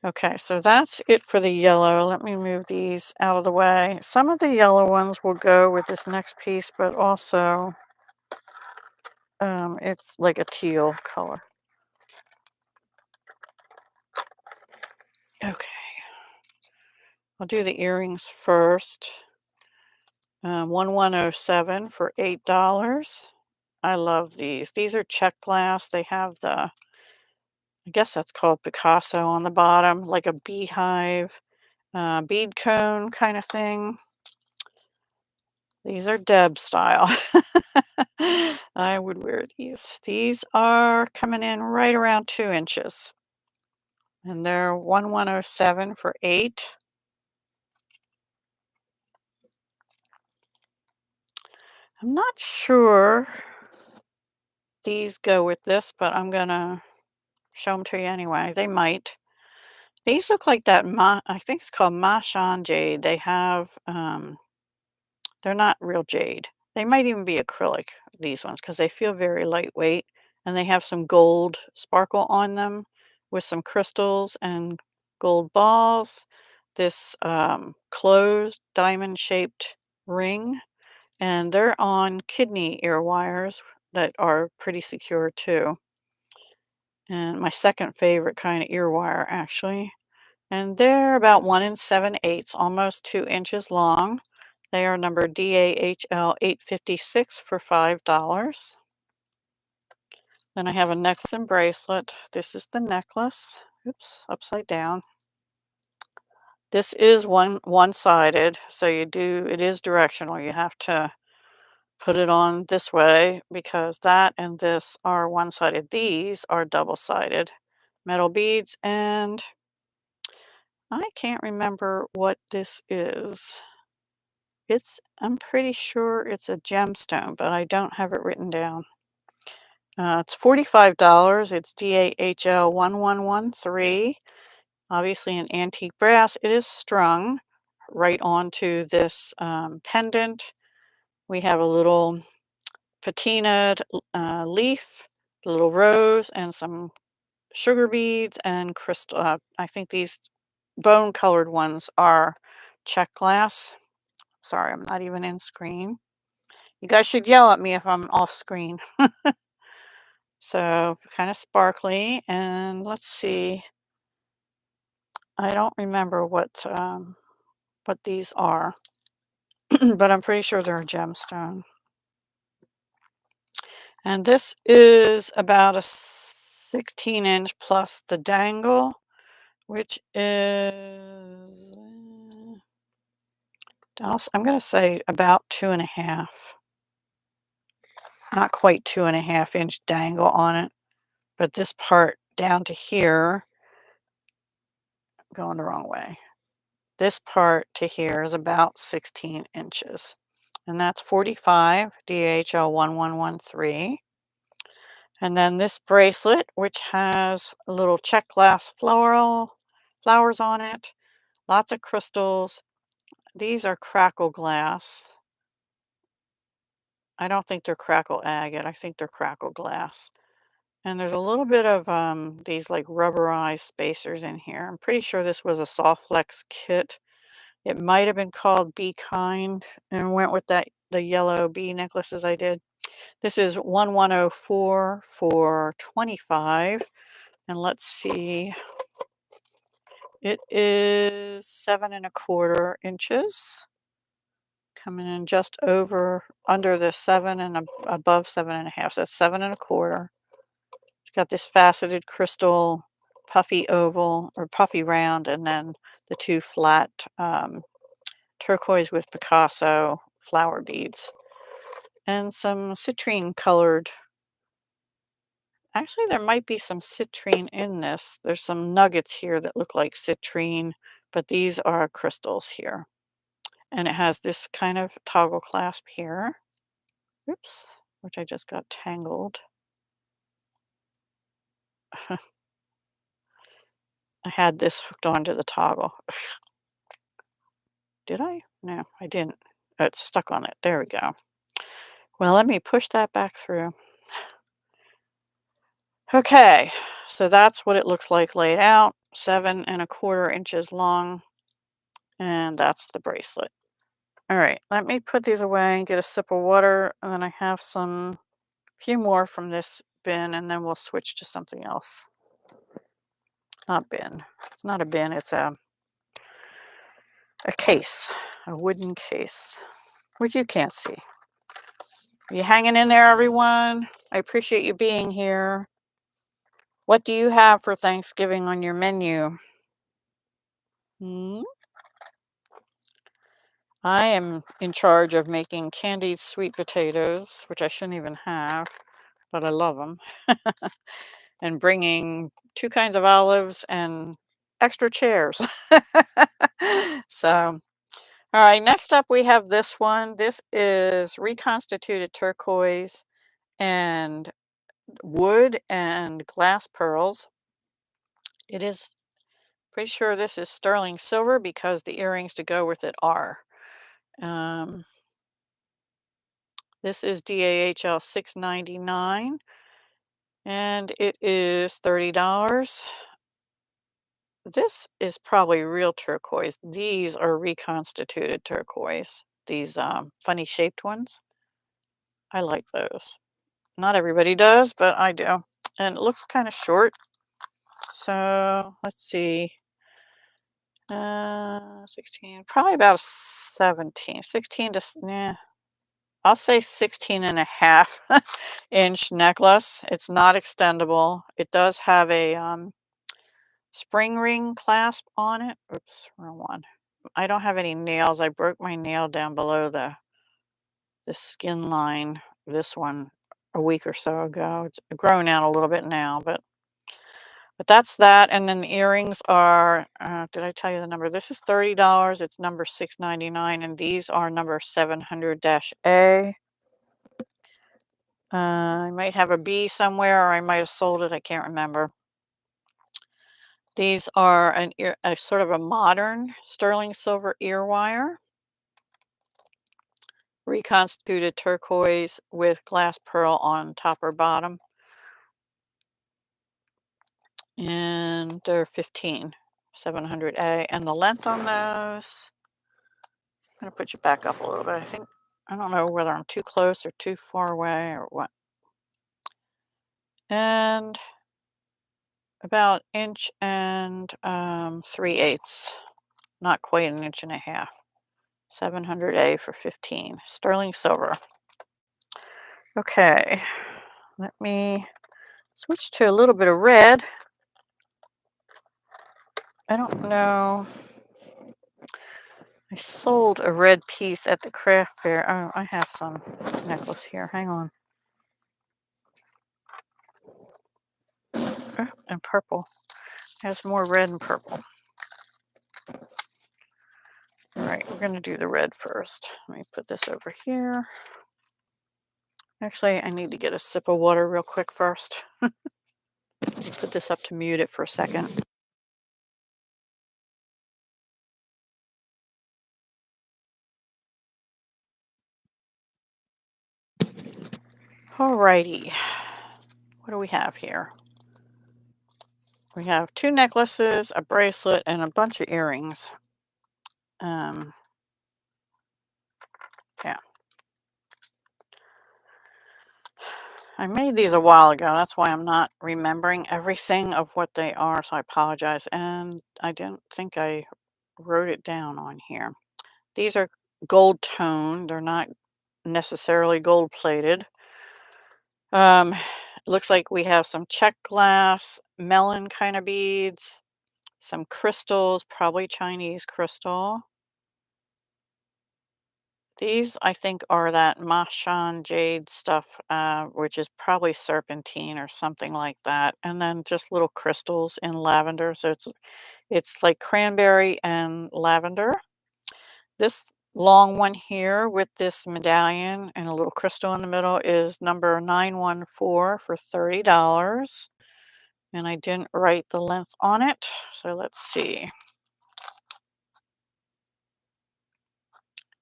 Okay, so that's it for the yellow. Let me move these out of the way. Some of the yellow ones will go with this next piece, but also it's like a teal color. Okay, I'll do the earrings first. 1107 for $8. I love these. These are check glass. They have the, I guess that's called Picasso on the bottom, like a beehive, bead cone kind of thing. These are Deb style. I would wear these. These are coming in right around 2 inches. And they're 1107 for $8. I'm not sure these go with this, but I'm gonna show them to you anyway. They might. These look like that I think it's called Machan jade. They have, they're not real jade. They might even be acrylic, these ones, because they feel very lightweight. And they have some gold sparkle on them with some crystals and gold balls. This closed diamond-shaped ring. And they're on kidney ear wires that are pretty secure too. And my second favorite kind of ear wire, actually. And they're about 1 7/8, almost 2 inches long. They are number DAHL 856 for $5. Then I have a necklace and bracelet. This is the necklace. Oops, upside down. This is one-sided, so it is directional. You have to put it on this way because that and this are one-sided. These are double-sided metal beads, and I can't remember what this is. I'm pretty sure it's a gemstone, but I don't have it written down. It's $45. It's DAHL 1113. Obviously an antique brass. It is strung right onto this pendant. We have a little patinaed leaf, a little rose, and some sugar beads and crystal. I think these bone colored ones are check glass. Sorry, I'm not even in screen. You guys should yell at me if I'm off screen. So kind of sparkly, and let's see. I don't remember what these are, but I'm pretty sure they're a gemstone. And this is about a 16-inch plus the dangle, which is, I'm going to say about 2.5. not quite 2.5 inch dangle on it, but this part down to here, going the wrong way. This part to here is about 16 inches. And that's 45 DHL 1113. And then this bracelet, which has a little check glass flowers on it, lots of crystals. These are crackle glass. I don't think they're crackle agate. I think they're crackle glass. And there's a little bit of these like rubberized spacers in here. I'm pretty sure this was a soft flex kit. It might have been called Be Kind and went with the yellow bee necklaces I did. This is 1104 for 25. And let's see. It is 7.25 inches. Coming in just under the 7 and above 7.5. So that's 7.25. It's got this faceted crystal puffy oval or puffy round, and then the two flat turquoise with Picasso flower beads, and some citrine colored. Actually, there might be some citrine in this. There's some nuggets here that look like citrine, but these are crystals here. And it has this kind of toggle clasp here. Oops, which I just got tangled. I had this hooked onto the toggle. Did I? No, I didn't. Oh, it's stuck on it. There we go. Well, let me push that back through. Okay, so that's what it looks like laid out. 7.25 inches long, and that's the bracelet. All right, let me put these away and get a sip of water, and then I have few more from this bin, and then we'll switch to something else. Not bin. It's not a bin, it's a case, a wooden case, which you can't see. Are you hanging in there, everyone? I appreciate you being here. What do you have for Thanksgiving on your menu? Hmm? I am in charge of making candied sweet potatoes, which I shouldn't even have, but I love them, and bringing 2 kinds of olives and extra chairs. So, all right, next up we have this one. This is reconstituted turquoise and wood and glass pearls. It is pretty sure this is sterling silver because the earrings to go with it are. Um, this is DAHL 699 and it is $30. This is probably real turquoise. These are reconstituted turquoise. These funny shaped ones. I like those. Not everybody does, but I do. And it looks kind of short. So let's see. 16, probably about 17, 16 to, yeah, I'll say 16.5 inch necklace. It's not extendable. It does have a spring ring clasp on it. Oops, wrong one. I don't have any nails. I broke my nail down below the skin line. This one a week or so ago. It's grown out a little bit now, but that's that. And then the earrings are, did I tell you the number? This is $30. It's number 699, and these are number 700-A. I might have a B somewhere, or I might have sold it. I can't remember. These are a sort of a modern sterling silver ear wire, reconstituted turquoise with glass pearl on top or bottom. And they're 15, 700A. And the length on those, I'm going to put you back up a little bit. I don't know whether I'm too close or too far away or what. And about 1.3 inches, not quite 1.5 inches. 700A for 15, sterling silver. Okay, let me switch to a little bit of red. I don't know. I sold a red piece at the craft fair. Oh, I have some necklace here. Hang on. And purple. Has more red and purple. All right, we're going to do the red first. Let me put this over here. Actually, I need to get a sip of water real quick first. Put this up to mute it for a second. Alrighty, what do we have here? We have 2 necklaces, a bracelet, and a bunch of earrings. Yeah. I made these a while ago. That's why I'm not remembering everything of what they are, so I apologize. And I didn't think I wrote it down on here. These are gold toned. They're not necessarily gold plated. Um, looks like we have some check glass, melon kind of beads, some crystals, probably Chinese crystal. These, I think, are that Mashan jade stuff, which is probably serpentine or something like that. And then just little crystals in lavender. So it's like cranberry and lavender. This long one here with this medallion and a little crystal in the middle is number 914 for $30. And I didn't write the length on it. So let's see.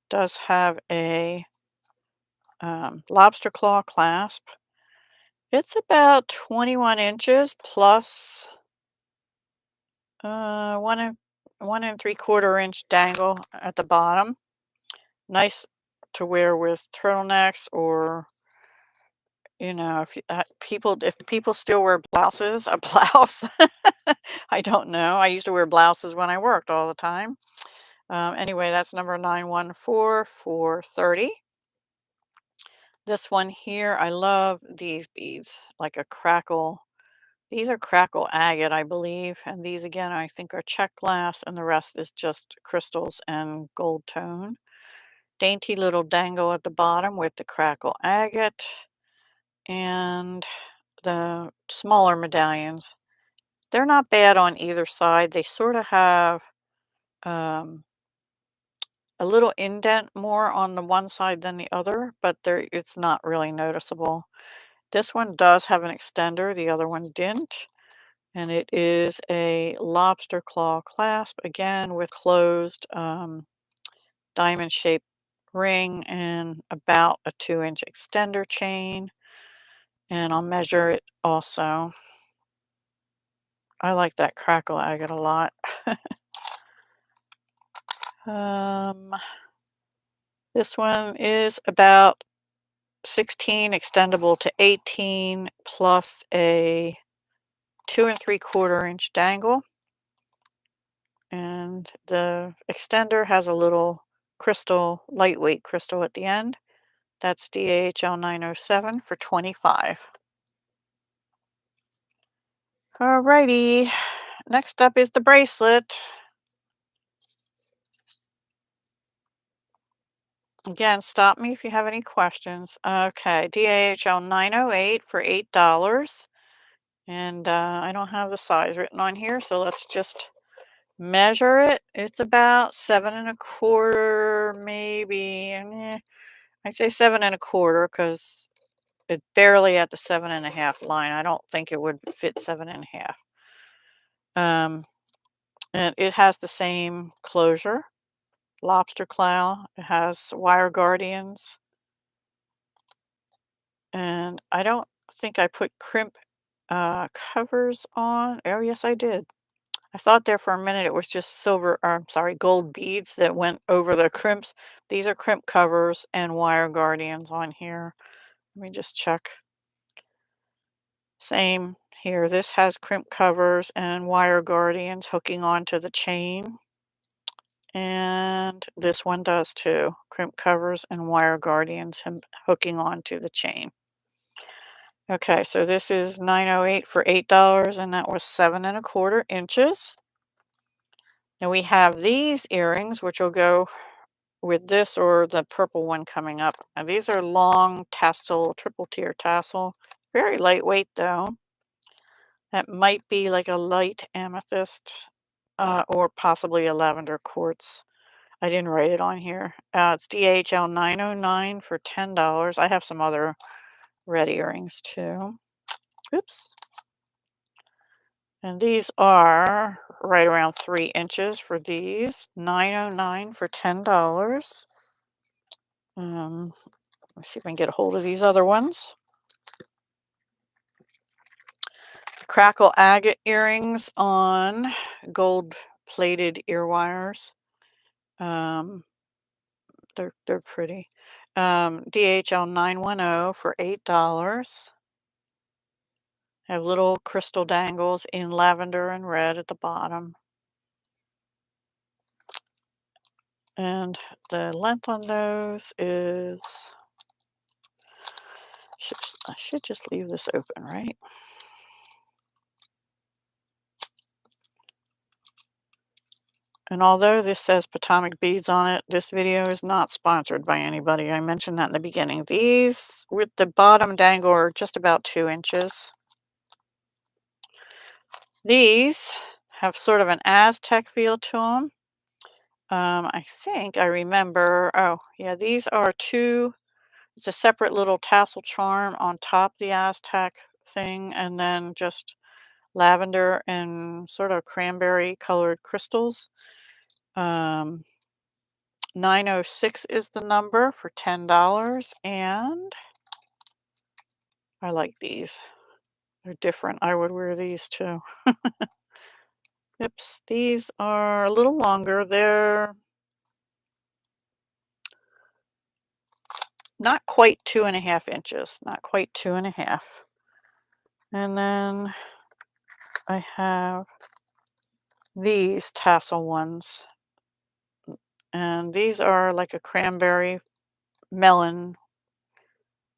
Does have a lobster claw clasp. It's about 21 inches plus 1 1 3/4 inch dangle at the bottom. Nice to wear with turtlenecks or if people still wear blouses, a blouse. I don't know. I used to wear blouses when I worked all the time. Anyway, that's number 914 for 30. This one here, I love these beads, like a crackle. These are crackle agate, I believe, and these again I think are check glass, and the rest is just crystals and gold tone. Dainty little dangle at the bottom with the crackle agate and the smaller medallions. They're not bad on either side. They sort of have um, a little indent more on the one side than the other, but it's not really noticeable. This one does have an extender, the other one didn't. And it is a lobster claw clasp, again with closed diamond-shaped ring and about a 2-inch extender chain. And I'll measure it also. I like that crackle agate a lot. um, this one is about 16, extendable to 18, plus a 2 3/4 inch dangle. And the extender has a little crystal, lightweight crystal at the end. That's DAHL 907 for 25. Alrighty, next up is the bracelet. Again, stop me if you have any questions. Okay, DAHL 908 for $8. And I don't have the size written on here, so let's just measure it. It's about 7 1/4, maybe. I'd say 7 1/4 because it's barely at the 7.5 line. I don't think it would fit 7.5. And it has the same closure, lobster claw. It has wire guardians. And I don't think I put crimp covers on. Oh, yes, I did. I thought there for a minute it was just silver, or I'm sorry, gold beads that went over the crimps. These are crimp covers and wire guardians on here. Let me just check. Same here. This has crimp covers and wire guardians hooking onto the chain. And this one does too. Crimp covers and wire guardians hooking onto the chain. Okay, so this is 908 for $8, and that was 7 1/4 inches. Now we have these earrings, which will go with this or the purple one coming up. And these are long tassel, triple tier tassel. Very lightweight though. That might be like a light amethyst, or possibly a lavender quartz. I didn't write it on here. It's DHL 909 for $10. I have some other red earrings too. Oops. And these are right around 3 inches for these. 909 for $10. Let's see if I can get a hold of these other ones. Crackle agate earrings on gold plated ear wires. Um, they're pretty. DHL 910 for $8. Have little crystal dangles in lavender and red at the bottom. And the length on those is, I should just leave this open, right? And although this says Potomac beads on it, this video is not sponsored by anybody. I mentioned that in the beginning. These with the bottom dangle are just about 2 inches. These have sort of an Aztec feel to them. I think I remember, oh yeah, these are two, it's a separate little tassel charm on top of the Aztec thing, and then just lavender and sort of cranberry colored crystals. 906 is the number for $10, and I like these. They're different. I would wear these too. Oops, these are a little longer. They're not quite 2.5 inches, not quite 2.5. And then I have these tassel ones, and these are like a cranberry melon,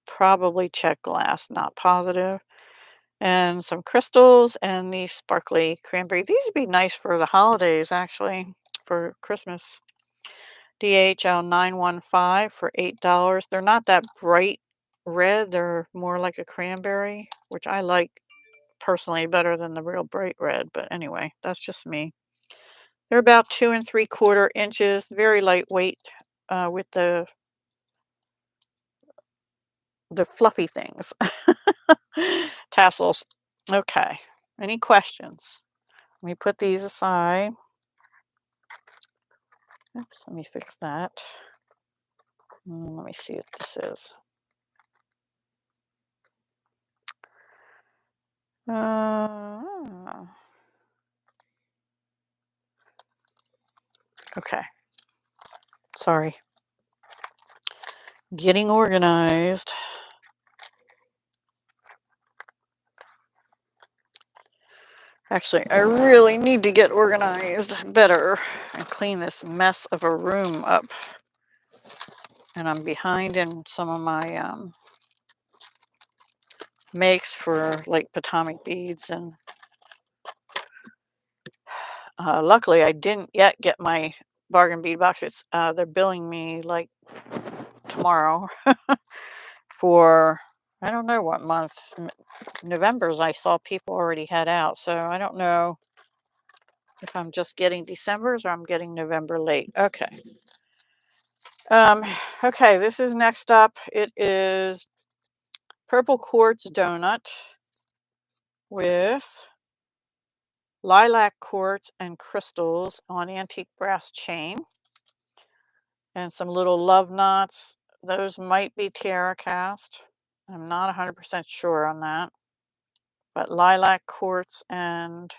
probably check glass, not positive, and some crystals and these sparkly cranberry. These would be nice for the holidays, actually, for Christmas. DHL 915 for $8. They're not that bright red. They're more like a cranberry, which I like personally better than the real bright red. But anyway, that's just me. They're about 2 3/4 inches, very lightweight, with the fluffy things. Tassels. Okay. Any questions? Let me put these aside. Oops, let me fix that. Let me see what this is. Okay. Sorry. Getting organized. Actually, I really need to get organized better and clean this mess of a room up. And I'm behind in some of my makes for like Potomac beads, and luckily I didn't yet get my bargain bead box. It's they're billing me like tomorrow for I don't know what month. November's I saw people already had out, so I don't know if I'm just getting December's or I'm getting November late. Okay. Okay, this is next up. It is purple quartz donut with lilac quartz and crystals on antique brass chain, and some little love knots. Those might be tiara cast. I'm not 100% sure on that. But lilac quartz and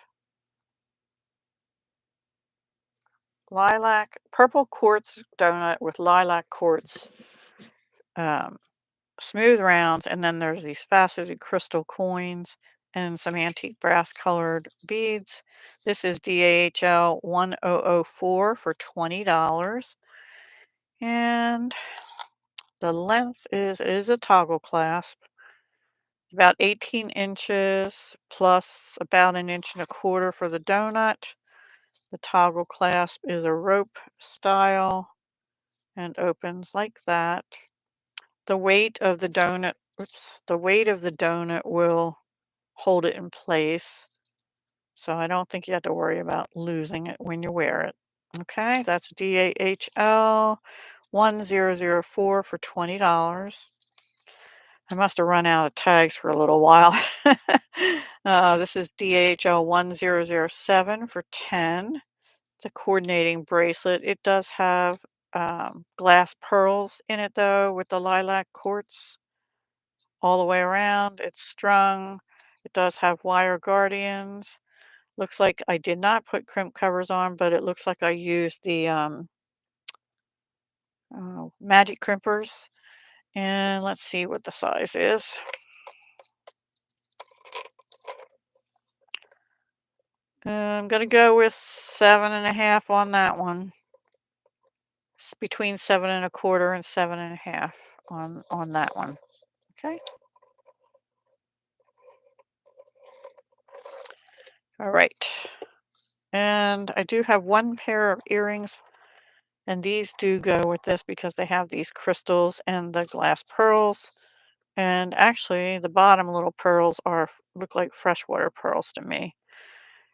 purple quartz donut with lilac quartz smooth rounds, and then there's these faceted crystal coins and some antique brass colored beads. This is DHL 1004 for $20. And the length is, it is a toggle clasp, about 18 inches plus about 1.25 inches for the donut. The toggle clasp is a rope style and opens like that. The weight of the donut, the weight of the donut will hold it in place. So I don't think you have to worry about losing it when you wear it. Okay, that's DAHL 1004 for $20. I must have run out of tags for a little while. This is DHL 1007 for 10. The coordinating bracelet. It does have glass pearls in it though, with the lilac quartz all the way around. It's strung. It does have wire guardians. Looks like I did not put crimp covers on, but it looks like I used the magic crimpers. And let's see what the size is. I'm going to go with 7.5 on that one. It's between 7.25 and 7.5 on that one. Okay. All right. And I do have one pair of earrings, and these do go with this because they have these crystals and the glass pearls. And actually, the bottom little pearls look like freshwater pearls to me.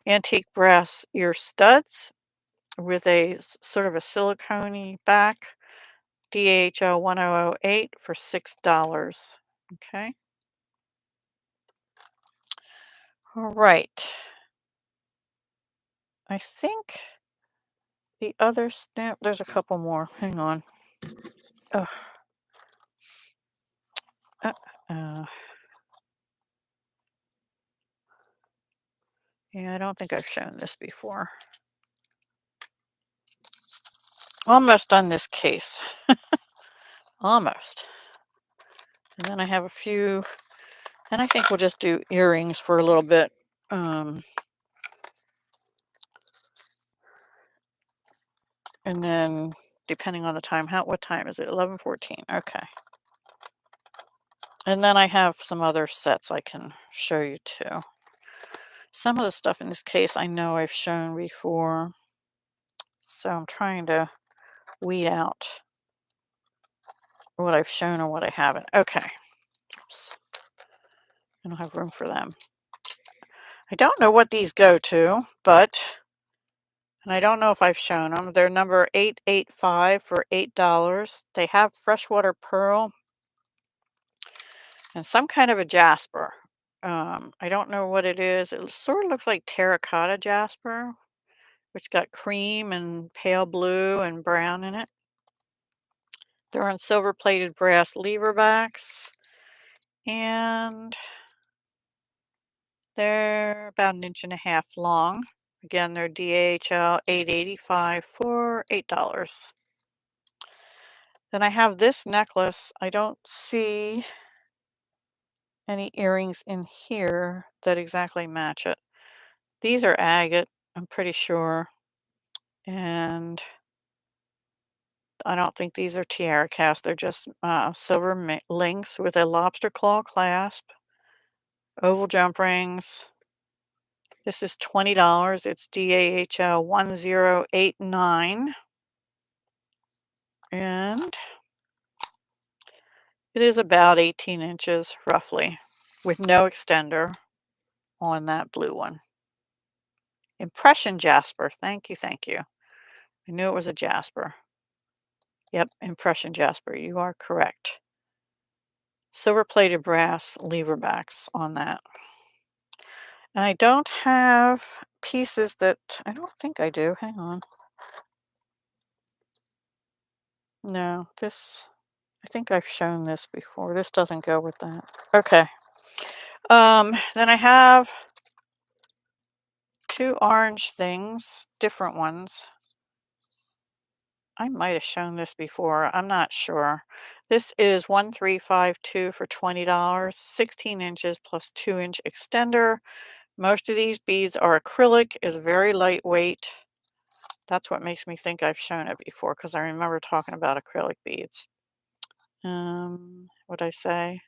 Antique brass ear studs with a sort of a silicone back. DHL 1008 for $6. Okay. All right. I think the other snap, there's a couple more. Hang on. Ugh. Uh, uh, yeah, I don't think I've shown this before. Almost done this case. Almost. And then I have a few, and I think we'll just do earrings for a little bit. And then depending on the time, what time is it? 11:14. Okay. And then I have some other sets I can show you too. Some of the stuff in this case I know I've shown before. So I'm trying to weed out what I've shown and what I haven't. Okay. Oops. I don't have room for them. I don't know what these go to, and I don't know if I've shown them. They're number 885 for $8. They have freshwater pearl and some kind of a jasper. I don't know what it is. It sort of looks like terracotta jasper, which got cream and pale blue and brown in it. They're on silver-plated brass lever backs, and they're about 1.5 inches long. Again, they're DHL 885 for $8. Then I have this necklace. I don't see any earrings in here that exactly match it. These are agate, I'm pretty sure. And I don't think these are tiara cast. They're just silver links with a lobster claw clasp, oval jump rings. This is $20. It's DAHL 1089. And it is about 18 inches roughly with no extender on that blue one. Impression jasper. Thank you, thank you. I knew it was a jasper. Yep, impression jasper. You are correct. Silver-plated brass lever backs on that. And I don't have pieces that, I don't think I do. Hang on. No, this, I think I've shown this before. This doesn't go with that. Okay. Then I have two orange things, different ones. I might have shown this before. I'm not sure. This is 1352 for $20, 16 inches plus 2-inch extender. Most of these beads are acrylic, is very lightweight. That's what makes me think I've shown it before because I remember talking about acrylic beads. What'd I say?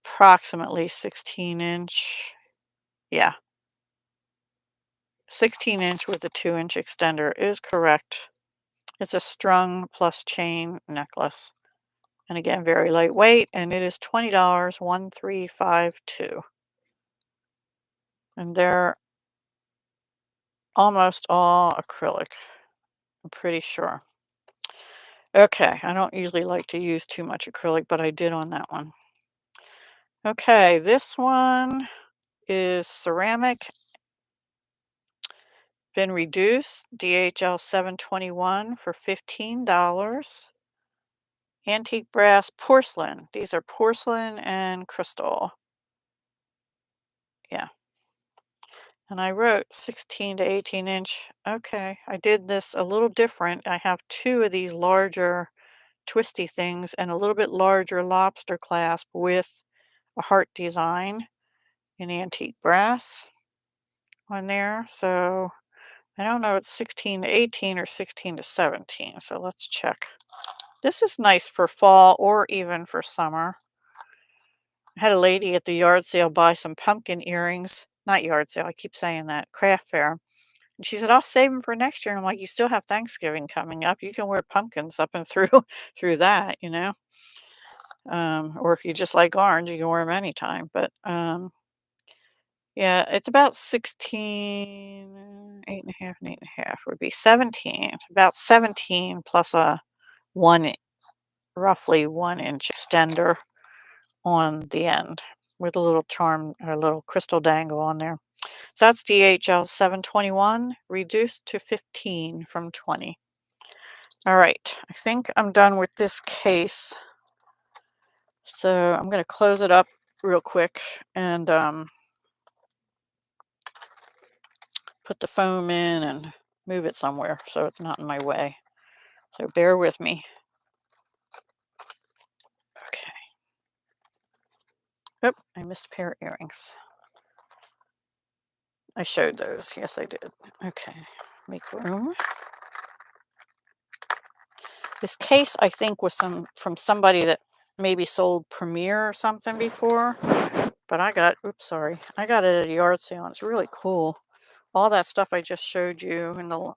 Approximately 16-inch. Yeah. 16-inch with a 2-inch extender is correct. It's a strung plus chain necklace. And again, very lightweight, and it is $20, 1352. And they're almost all acrylic, I'm pretty sure. Okay, I don't usually like to use too much acrylic, but I did on that one. Okay, this one is ceramic, been reduced, DHL 721 for $15. Antique brass porcelain. These are porcelain and crystal. Yeah. And I wrote 16 to 18 inch. Okay, I did this a little different. I have two of these larger twisty things and a little bit larger lobster clasp with a heart design in antique brass on there. So I don't know, it's 16 to 18 or 16 to 17. So let's check. This is nice for fall or even for summer. I had a lady at the yard sale buy some pumpkin earrings. Not yard sale, I keep saying that, craft fair. And she said, "I'll save them for next year." I'm like, "You still have Thanksgiving coming up. You can wear pumpkins up and through through that, you know? Or if you just like orange, you can wear them anytime." But yeah, it's about 16, 8.5 and 8.5 would be 17. About 17 plus a one, roughly 1 inch extender on the end with a little charm or a little crystal dangle on there. So that's DHL 721 reduced to 15 from 20. All right, I think I'm done with this case. So I'm going to close it up real quick and put the foam in and move it somewhere so it's not in my way. So bear with me. Okay. Oh, I missed a pair of earrings. I showed those. Yes, I did. Okay. Make room. This case, I think, was from somebody that maybe sold Premier or something before. But I got, oops, sorry. I got it at a yard sale. And it's really cool. All that stuff I just showed you in the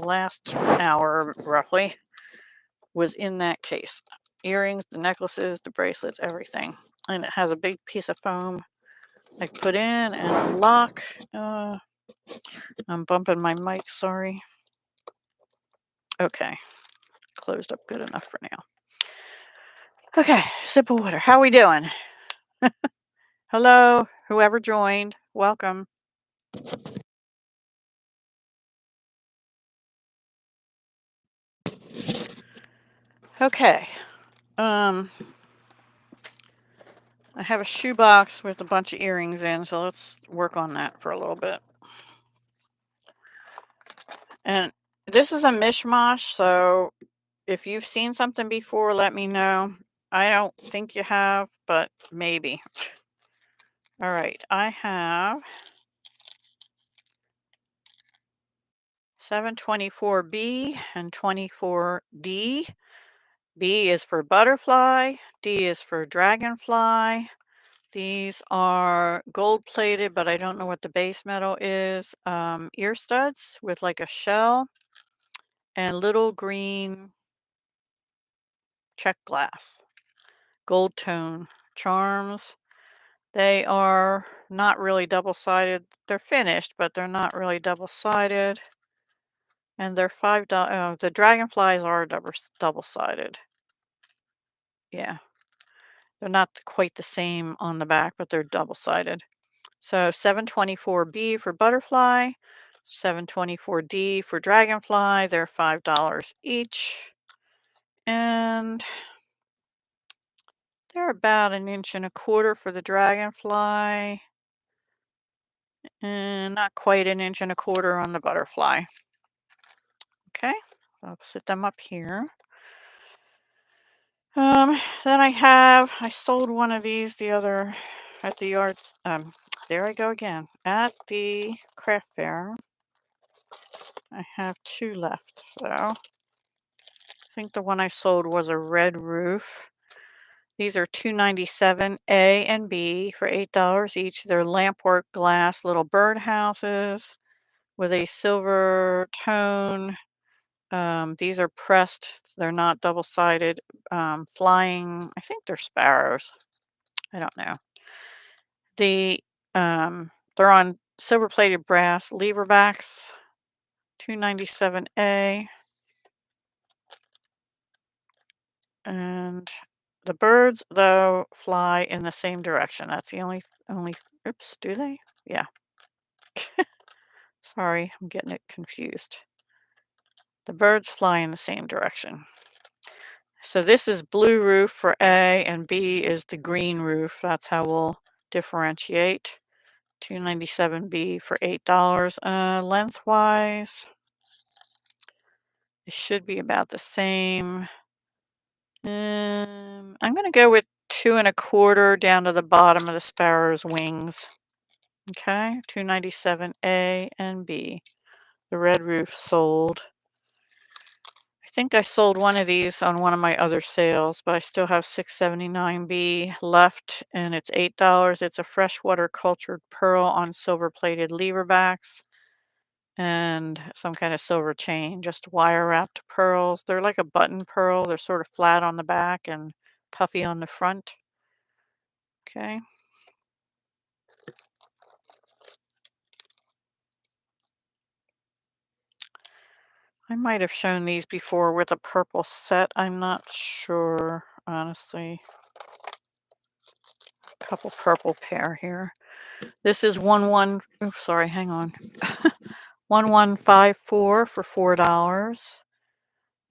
last hour, roughly, was in that case. Earrings, the necklaces, the bracelets, everything. And it has a big piece of foam I put in and lock. I'm bumping my mic, sorry. Okay, closed up good enough for now. Okay, sip of water. How we doing? Hello, whoever joined. Welcome. Okay. Um, I have a shoebox with a bunch of earrings in, so let's work on that for a little bit. And this is a mishmash, so if you've seen something before, let me know. I don't think you have, but maybe. All right, I have 724B and 24D. B is for butterfly, D is for dragonfly. These are gold plated, but I don't know what the base metal is. Ear studs with like a shell and little green check glass, gold tone charms. They are not really double-sided. They're finished, but they're not really double-sided. And they're $5. Oh, the dragonflies are double-sided. Yeah. They're not quite the same on the back, but they're double-sided. So 724B for butterfly, 724D for dragonfly. They're $5 each. And they're about 1.25 inches for the dragonfly. And not quite 1.25 inches on the butterfly. Okay, I'll sit them up here. Then I sold one of these the other at the yards. There I go again. At the craft fair. I have two left, so I think the one I sold was a red roof. These are $2.97 A and B for $8 each. They're lampwork glass little birdhouses with a silver tone. These are pressed. They're not double-sided. Flying, I think they're sparrows. I don't know. The they're on silver plated brass lever backs, 297A. And the birds, though, fly in the same direction. That's the only oops, do they? Yeah. Sorry, I'm getting it confused. The birds fly in the same direction. So this is blue roof for A and B is the green roof. That's how we'll differentiate. 297B for $8. Lengthwise, it should be about the same. I'm gonna go with 2 1/4 down to the bottom of the sparrow's wings. Okay, 297A and B. The red roof sold. I think I sold one of these on one of my other sales, but I still have 679B left, and it's $8. It's a freshwater cultured pearl on silver plated lever backs and some kind of silver chain, just wire wrapped pearls. They're like a button pearl. They're sort of flat on the back and puffy on the front. Okay. I might have shown these before with a purple set. I'm not sure, honestly. Couple purple pair here. This is oops, sorry, hang on. 1154 for $4.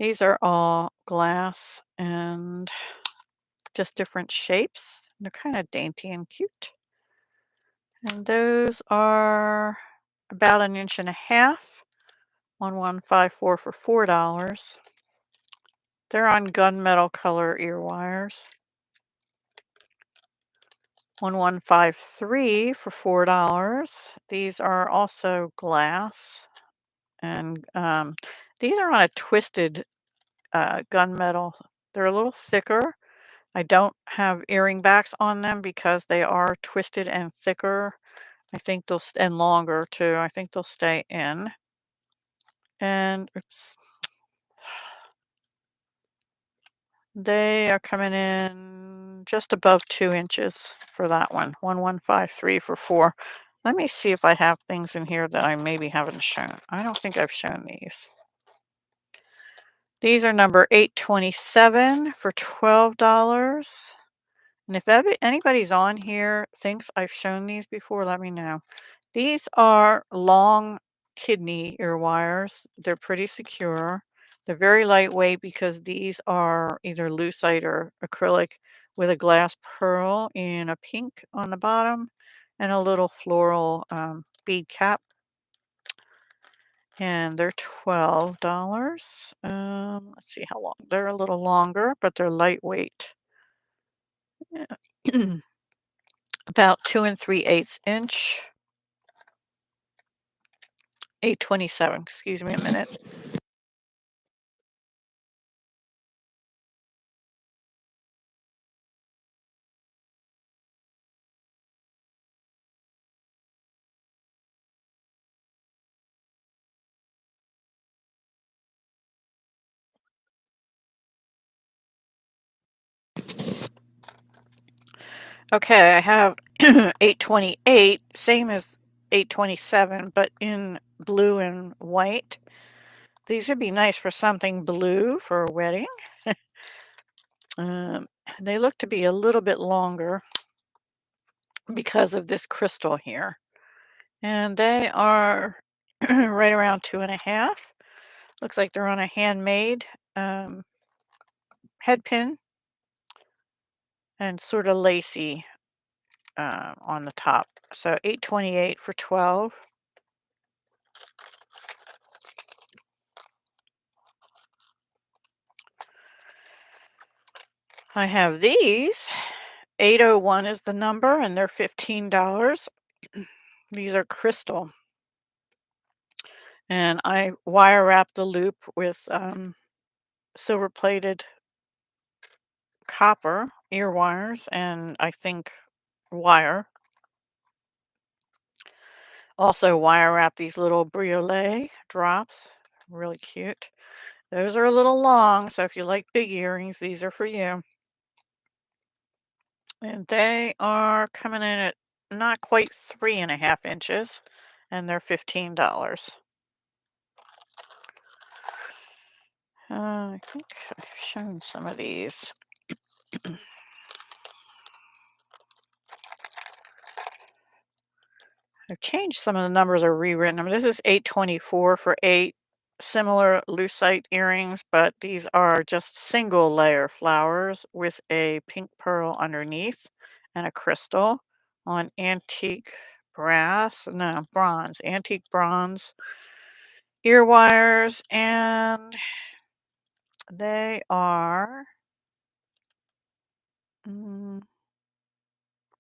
These are all glass and just different shapes. They're kind of dainty and cute. And those are about 1.5 inches. 1154 for $4. They're on gunmetal color ear wires. 1153 for $4. These are also glass, and these are on a twisted gunmetal. They're a little thicker. I don't have earring backs on them because they are twisted and thicker. I think they'll and longer too. I think they'll stay in. And oops, they are coming in just above 2 inches for that one. 1153 for 4. Let me see if I have things in here that I maybe haven't shown. I don't think I've shown these. These are number 827 for $12. And if anybody's on here thinks I've shown these before, let me know. These are long kidney ear wires. They're pretty secure. They're very lightweight because these are either lucite or acrylic with a glass pearl in a pink on the bottom and a little floral bead cap. And they're $12. Let's see how long. They're a little longer, but they're lightweight. Yeah. About 2 3/8 inch. 827. Excuse me a minute. Okay, I have 828, same as 827, but in blue and white. These would be nice for something blue for a wedding. Um, they look to be a little bit longer because of this crystal here. And they are right around 2.5. Looks like they're on a handmade um, head pin and sort of lacy on the top. So 828 for 12. I have these. 801 is the number, and they're $15. These are crystal. And I wire wrap the loop with silver plated copper ear wires and I think wire. Also wire wrap these little briolet drops. Really cute. Those are a little long, so if you like big earrings, these are for you. And they are coming in at not quite 3.5 inches, and they're $15. I think I've shown some of these. I've changed some of the numbers or rewritten them. This is 824 for 8 similar lucite earrings, but these are just single layer flowers with a pink pearl underneath and a crystal on antique brass, no, bronze, antique bronze ear wires, and they are mm,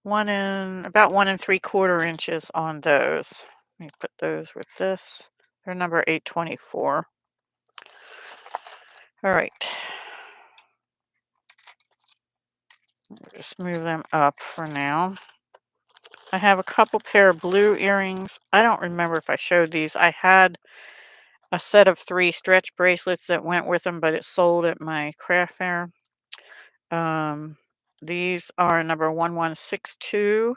about 1 3/4 inches on those. Let me put those with this. They're number 824. All right. Just move them up for now. I have a couple pair of blue earrings. I don't remember if I showed these. I had a set of 3 stretch bracelets that went with them, but it sold at my craft fair. Um, these are number 1162.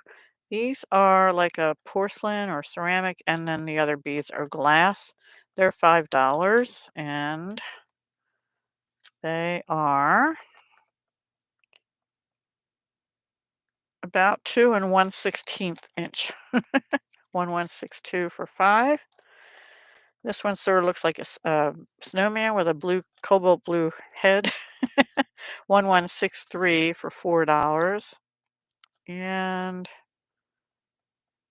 These are like a porcelain or ceramic, and then the other beads are glass. They're $5, and they are about 2 1/16 inch. 1162 for 5. This one sort of looks like a snowman with a blue cobalt blue head. 1163 for $4. And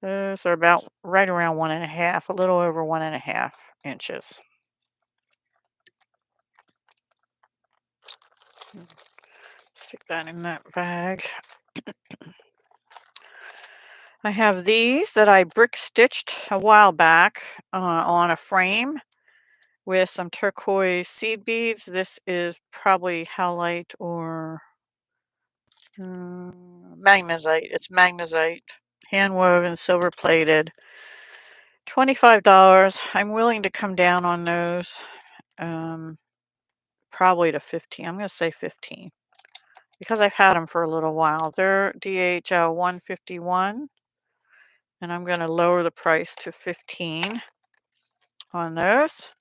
those are about right around 1.5, a little over 1.5 inches. Stick that in that bag. I have these that I brick stitched a while back on a frame with some turquoise seed beads. This is probably howlite or magnesite. It's magnesite, hand woven, silver plated. $25. I'm willing to come down on those. Um, Probably to 15. I'm going to say 15 because I've had them for a little while. They're DHL 151, and I'm going to lower the price to 15 on those.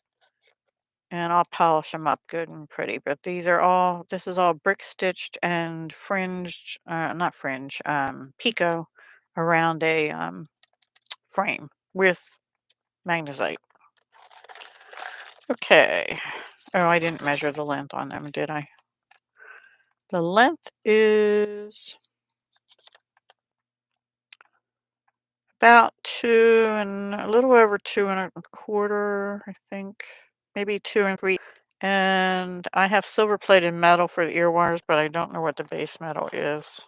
And I'll polish them up good and pretty. But this is all brick stitched and fringed, not fringe, picot around a frame with magnesite. Okay. Oh, I didn't measure the length on them, did I? The length is about a little over 2 1/4, I think. Maybe 2 3. And I have silver plated metal for the ear wires, but I don't know what the base metal is.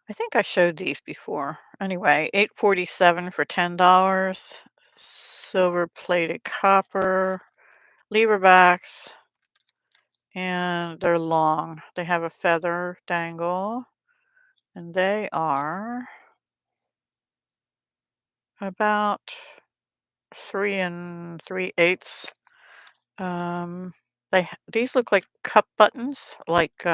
I think I showed these before. Anyway, 847 for $10. Silver plated copper, lever backs, and they're long. They have a feather dangle, and they are about 3 3/8. These look like cup buttons, like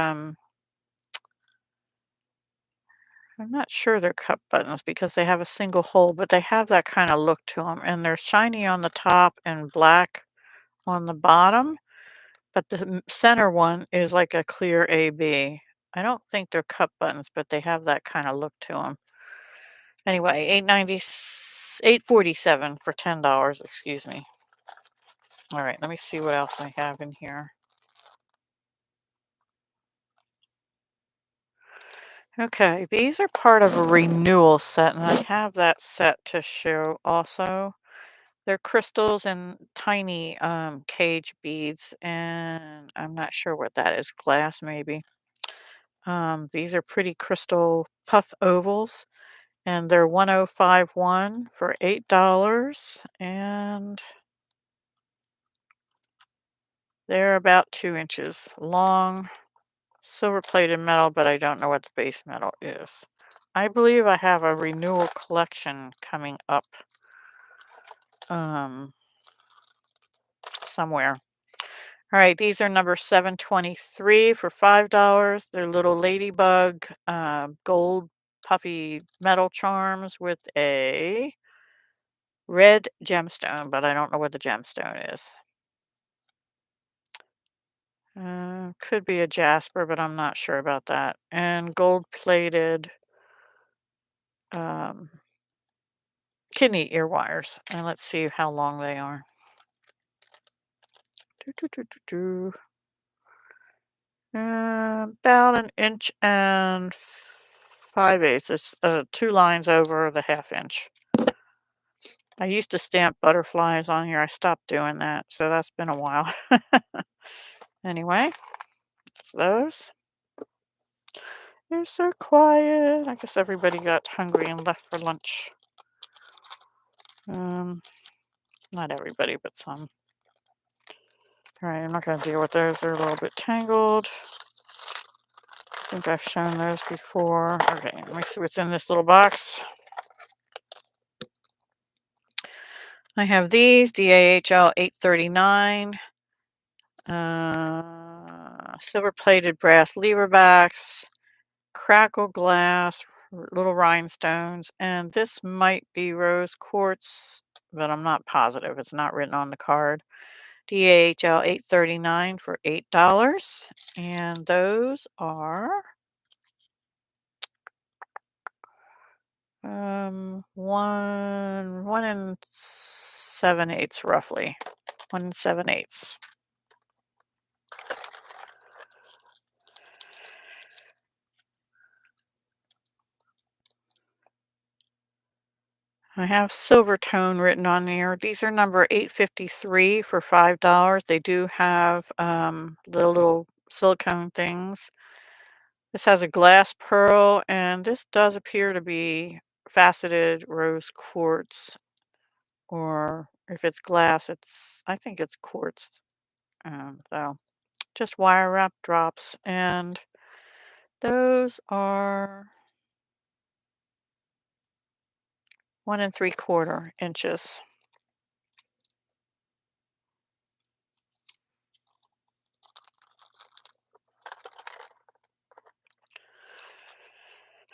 I'm not sure they're cup buttons because they have a single hole, but they have that kind of look to them, and they're shiny on the top and black on the bottom. But the center one is like a clear AB. I don't think they're cup buttons, but they have that kind of look to them. Anyway, 847 for $10, excuse me. All right, let me see what else I have in here. Okay, these are part of a renewal set, and I have that set to show also. They're crystals and tiny cage beads, and I'm not sure what that is, glass maybe. These are pretty crystal puff ovals, and they're 1051 for $8, and they're about 2 inches long, silver plated metal, but I don't know what the base metal is. I believe I have a renewal collection coming up um, somewhere. All right, these are number 723 for $5. They're little ladybug gold puffy metal charms with a red gemstone, but I don't know what the gemstone is. Could be a jasper, but I'm not sure about that. And gold plated um, kidney ear wires. And let's see how long they are. Doo, doo, doo, doo, doo. About an inch and 5/8. It's 2 lines over the half-inch. I used to stamp butterflies on here. I stopped doing that, so that's been a while. Anyway, it's those. They're so quiet. I guess everybody got hungry and left for lunch. Um, Not everybody, but some. All right, I'm not going to deal with those. They're a little bit tangled. I think I've shown those before. Okay, let me see what's in this little box. I have these DAHL 839, silver plated brass lever backs, crackle glass, little rhinestones, and this might be rose quartz, but I'm not positive. It's not written on the card. DAHL 839 for $8, and those are 1 and 7/8 roughly. 1 and 7/8. I have silver tone written on there. These are number 853 for $5. They do have the little silicone things. This has a glass pearl, and this does appear to be faceted rose quartz, or if it's glass, I think it's quartz. So just wire wrap drops, and those are 1 3/4 inches.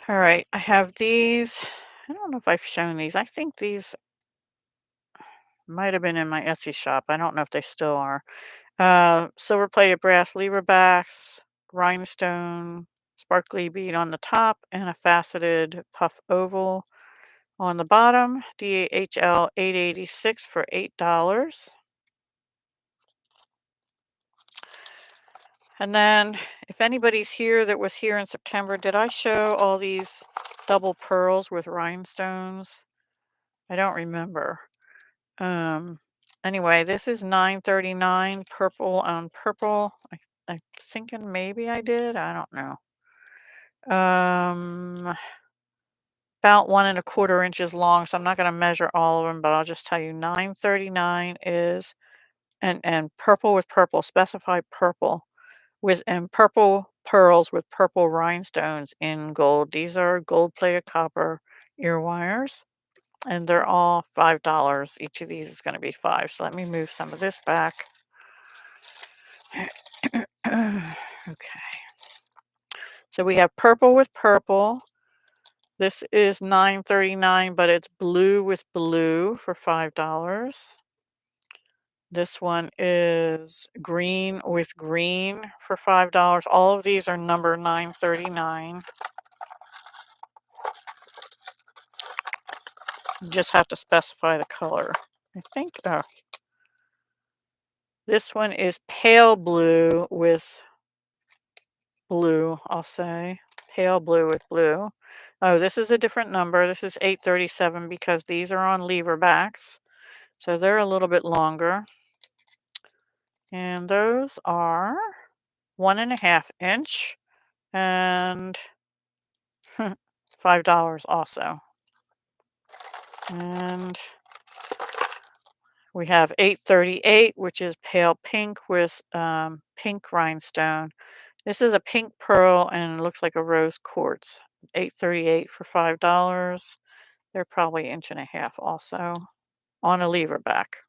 All right, I have these. I don't know if I've shown these. I think these might have been in my Etsy shop. I don't know if they still are. Silver plated brass lever backs, rhinestone, sparkly bead on the top, and a faceted puff oval on the bottom. DHL 886 for $8. And then, if anybody's here that was here in September, did I show all these double pearls with rhinestones? I don't remember. Um, anyway, this is 939 purple on purple. I'm thinking maybe I did. I don't know. About 1 1/4 inches long, so I'm not going to measure all of them, but I'll just tell you 939 is, and purple with purple, specify purple with, and purple pearls with purple rhinestones in gold. These are gold plated copper ear wires. And they're all $5. Each of these is going to be 5. So let me move some of this back. Okay. So we have purple with purple. This is $9.39, but it's blue with blue for $5. This one is green with green for $5. All of these are number 939. You just have to specify the color. I think this one is pale blue with blue, I'll say. Pale blue with blue. Oh, this is a different number. This is 837 because these are on lever backs. So they're a little bit longer. And those are 1 1/2 inch and $5 also. And we have 838, which is pale pink with pink rhinestone. This is a pink pearl and it looks like a rose quartz. 838 for $5. They're probably 1 1/2 inches also on a lever back.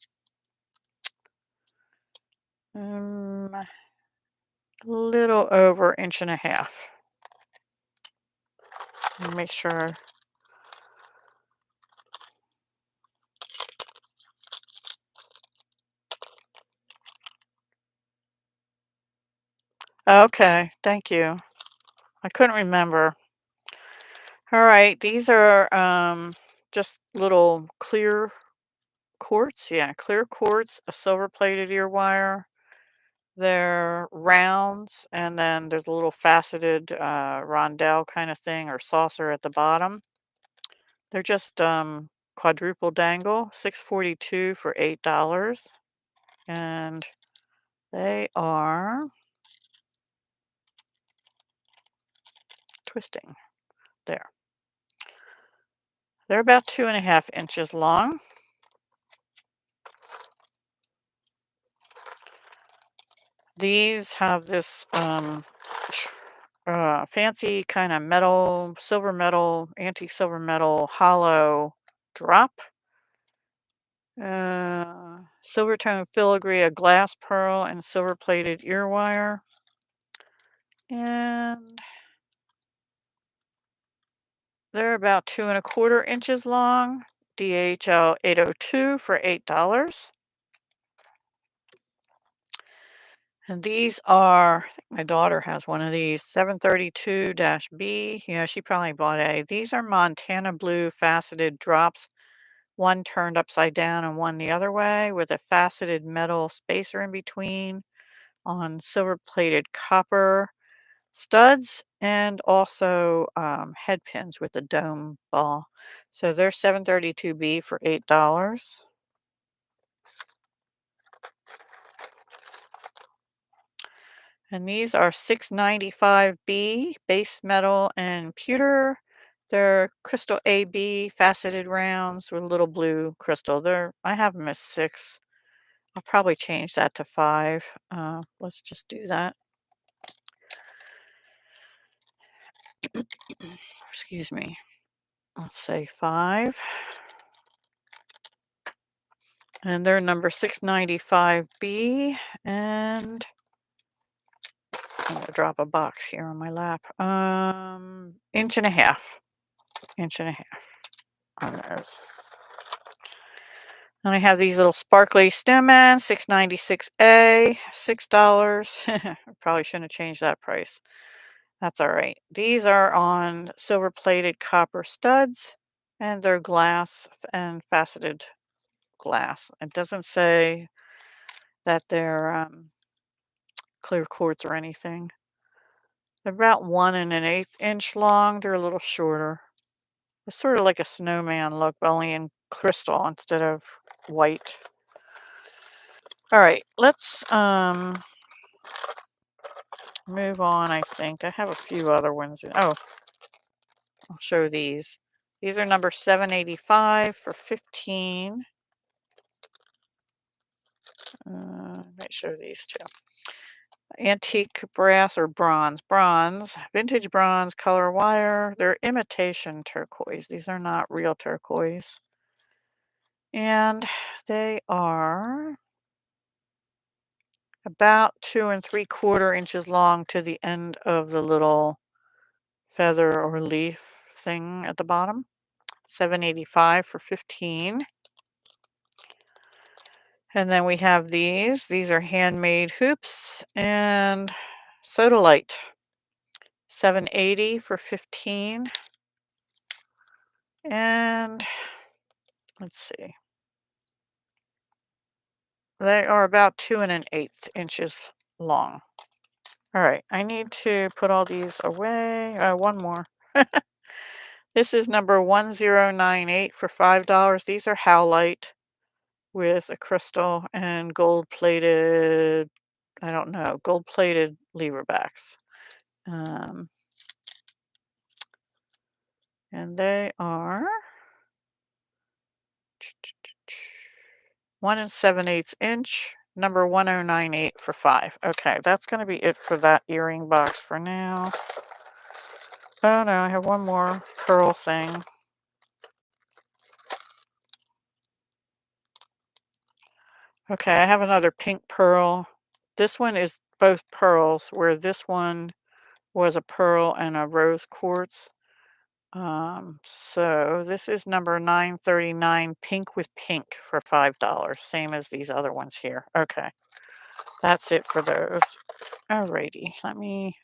A little over inch and a half. Let me make sure. Okay, thank you. I couldn't remember. All right, these are just little clear quartz. Yeah, clear quartz, a silver plated ear wire. They're rounds, and then there's a little faceted rondelle kind of thing or saucer at the bottom. They're just quadruple dangle, 642 for $8. And they are twisting. There. They're about 2.5 inches long. These have this fancy kind of metal, silver metal, antique silver metal hollow drop. Silver tone filigree, a glass pearl, and silver plated ear wire. And they're about 2.25 inches long. DHL 802 for $8. And these are, I think my daughter has one of these, 732-B. Yeah, she probably bought A. These are Montana blue faceted drops, one turned upside down and one the other way, with a faceted metal spacer in between on silver plated copper studs and also head pins with a dome ball. So they're 732B for $8. And these are 695B, base metal and pewter. They're crystal AB faceted rounds with a little blue crystal. I have them as 6. I'll probably change that to 5. Let's just do that. Excuse me. Let's say 5. And they're number 695B. And I'm going to drop a box here on my lap. Inch and a half. Inch and a half on those. And I have these little sparkly snowmen, 696A, $6. I probably shouldn't have changed that price. That's all right. These are on silver plated copper studs, and they're glass and faceted glass. It doesn't say that they're clear quartz or anything. They're about 1 1/8 inch long. They're a little shorter. It's sort of like a snowman look, but only in crystal instead of white. All right, let's move on, I think. I have a few other ones. Oh, I'll show these. These are number 785 for 15. I might show these too. Antique brass or bronze. Bronze, vintage bronze, color wire. They're imitation turquoise. These are not real turquoise. And they are about 2 3/4 inches long to the end of the little feather or leaf thing at the bottom. 785 for 15. And then we have these. These are handmade hoops and sodalite. 780 for 15. And let's see. They are about 2 1/8 inches long. All right, I need to put all these away. One more. This is number 1098 for $5. These are howlite with a crystal and gold plated, I don't know, gold plated lever backs. And they are 1 7/8 inch, number 1098 for 5. Okay, that's going to be it for that earring box for now. Oh no, I have one more pearl thing. Okay, I have another pink pearl This one is both pearls, where this one was a pearl and a rose quartz. So this is number 939, pink with pink for $5, same as these other ones here. Okay, that's it for those. Alrighty, let me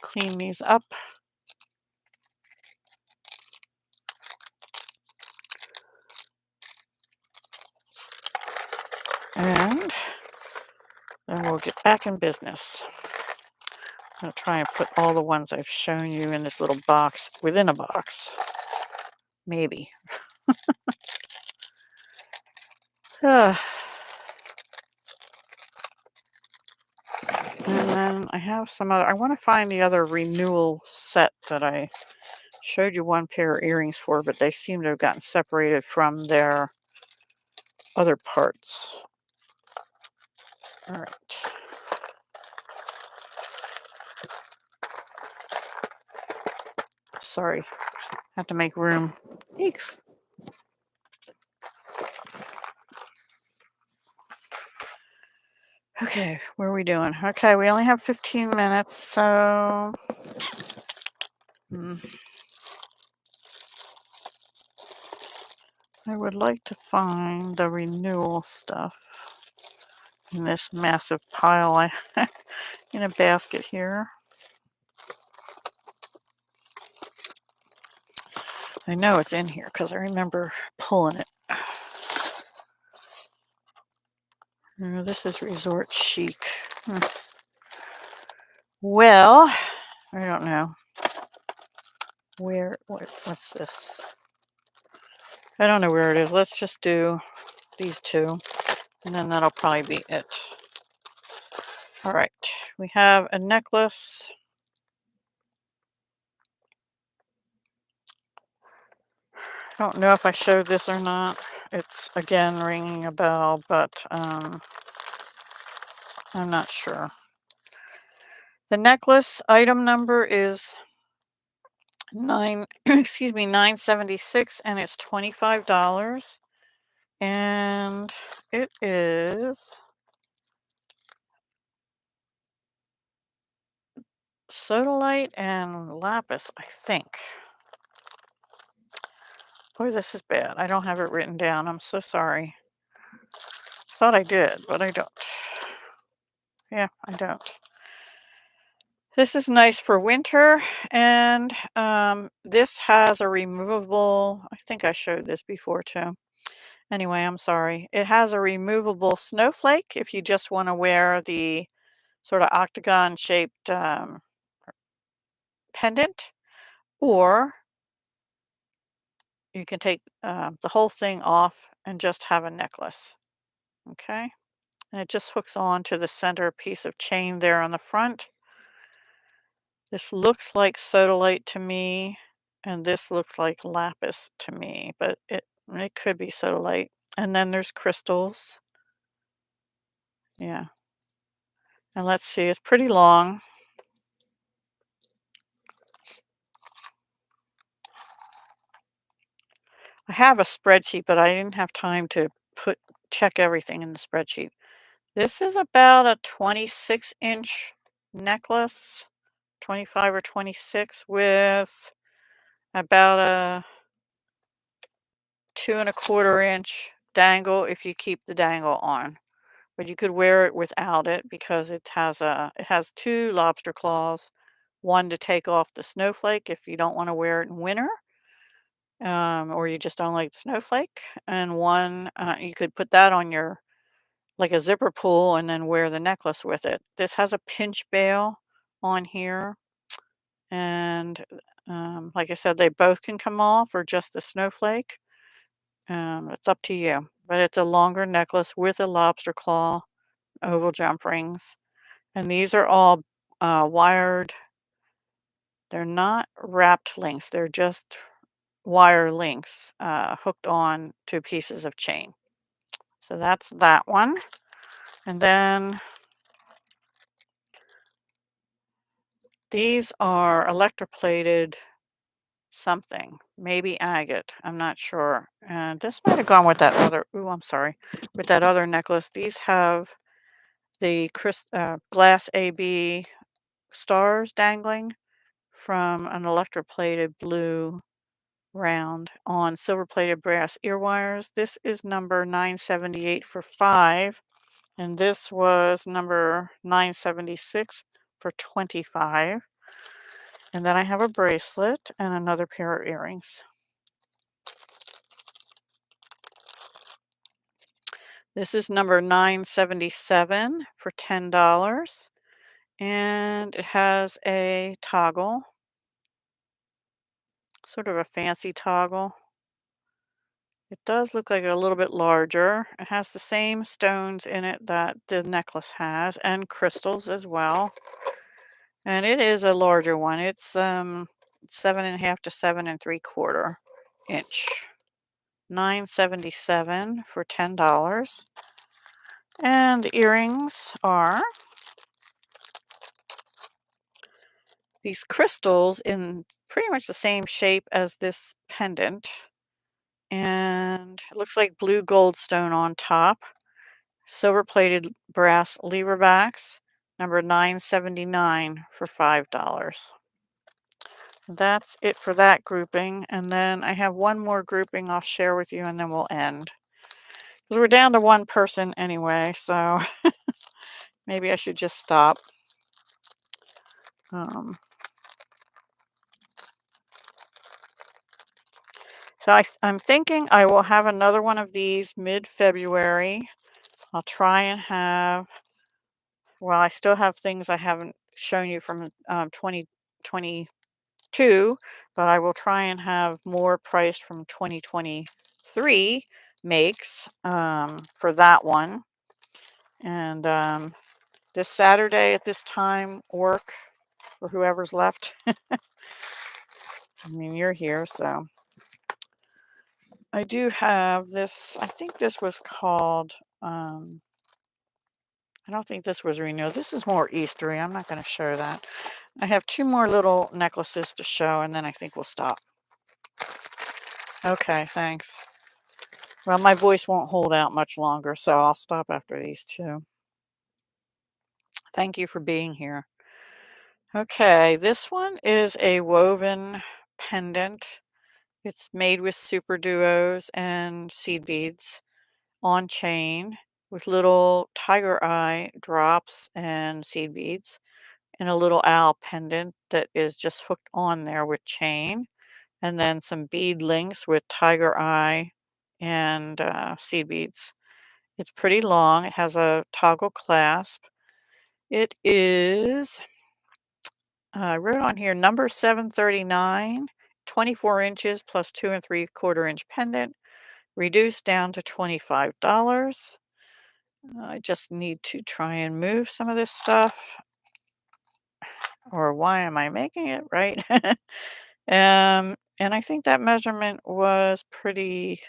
clean these up. And then we'll get back in business. I'm going to try and put all the ones I've shown you in this little box within a box. Maybe. Ah, and then I have some other, I want to find the other renewal set that I showed you one pair of earrings for, but they seem to have gotten separated from their other parts. All right. Sorry, have to make room. Eeks. Okay, what are we doing? Okay, we only have 15 minutes, so I would like to find the renewal stuff in this massive pile I in a basket here. I know it's in here because I remember pulling it. Oh, this is Resort Chic. Well, I don't know. What's this? I don't know where it is. Let's just do these two, and then that'll probably be it. All right, we have a necklace. I don't know if I showed this or not. It's again ringing a bell, but I'm not sure. The necklace item number is 976, and it's $25. And it is sodalite and lapis, I think. Boy, this is bad. I don't have it written down. I'm so sorry. Thought I did, but I don't. Yeah, I don't. This is nice for winter, and this has a removable, I think I showed this before too. Anyway, I'm sorry. It has a removable snowflake if you just want to wear the sort of octagon shaped pendant, or you can take the whole thing off and just have a necklace. Okay, and it just hooks on to the center piece of chain there on the front. This looks like sodalite to me, and this looks like lapis to me, but it could be sodalite. And then there's crystals. Yeah. And let's see, it's pretty long. I have a spreadsheet, but I didn't have time to check everything in the spreadsheet. This is about a 26-inch necklace, 25 or 26, with about a 2¼ inch dangle if you keep the dangle on. But you could wear it without it because it has two lobster claws, one to take off the snowflake if you don't want to wear it in winter, or you just don't like the snowflake, and one you could put that on your like a zipper pull and then wear the necklace with it. This has a pinch bail on here, and like I said, they both can come off or just the snowflake. It's up to you. But it's a longer necklace with a lobster claw, oval jump rings, and these are all wired. They're not wrapped links. They're just wire links hooked on to pieces of chain. So that's that one. And then these are electroplated something, maybe agate. I'm not sure. And this might have gone with that other, ooh, I'm sorry, with that other necklace. These have the glass AB stars dangling from an electroplated blue round on silver-plated brass ear wires. This is number 978 for 5, and this was number 976 for 25. And then I have a bracelet and another pair of earrings. This is number 977 for $10, and it has a toggle, sort of a fancy toggle. It does look like a little bit larger. It has the same stones in it that the necklace has, and crystals as well. And it is a larger one. It's 7.5 to 7.75 inch. 977 for $10. And the earrings are these crystals in pretty much the same shape as this pendant. And it looks like blue gold stone on top. Silver plated brass lever backs, number 979 for $5. That's it for that grouping. And then I have one more grouping I'll share with you and then we'll end. Because we're down to one person anyway, so maybe I should just stop. So I'm thinking I will have another one of these mid-February. I'll try and have, well, I still have things I haven't shown you from 2022, but I will try and have more priced from 2023 makes for that one. And this Saturday at this time work for whoever's left. I mean, you're here, so. I do have this, I think this was called, I don't think this was renewed. This is more Eastery. I'm not going to show that. I have two more little necklaces to show, and then I think we'll stop. Okay, thanks. Well, my voice won't hold out much longer, so I'll stop after these two. Thank you for being here. Okay, this one is a woven pendant. It's made with super duos and seed beads on chain with little tiger eye drops and seed beads, and a little owl pendant that is just hooked on there with chain, and then some bead links with tiger eye and seed beads. It's pretty long. It has a toggle clasp. It is, I wrote on here, number 739, 24 inches plus 2.75 inch pendant, reduced down to $25. I just need to try and move some of this stuff. Or why am I making it, right? And I think that measurement was pretty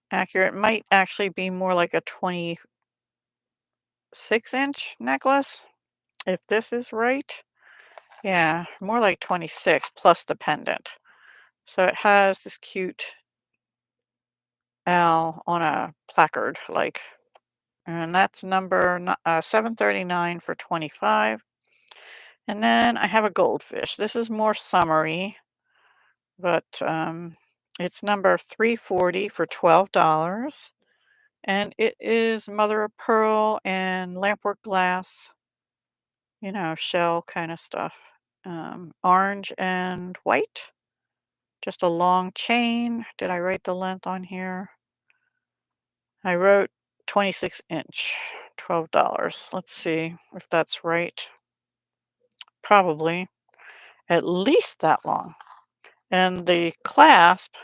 accurate. It might actually be more like a 26-inch necklace, if this is right. Yeah, more like 26 plus the pendant. So it has this cute owl on a placard, like, and that's number 739 for 25. And then I have a goldfish. This is more summery, but it's number 340 for $12. And it is mother of pearl and lampwork glass, shell kind of stuff. Orange and white. Just a long chain. Did I write the length on here? I wrote 26 inch, $12. Let's see if that's right. Probably at least that long. And the clasp,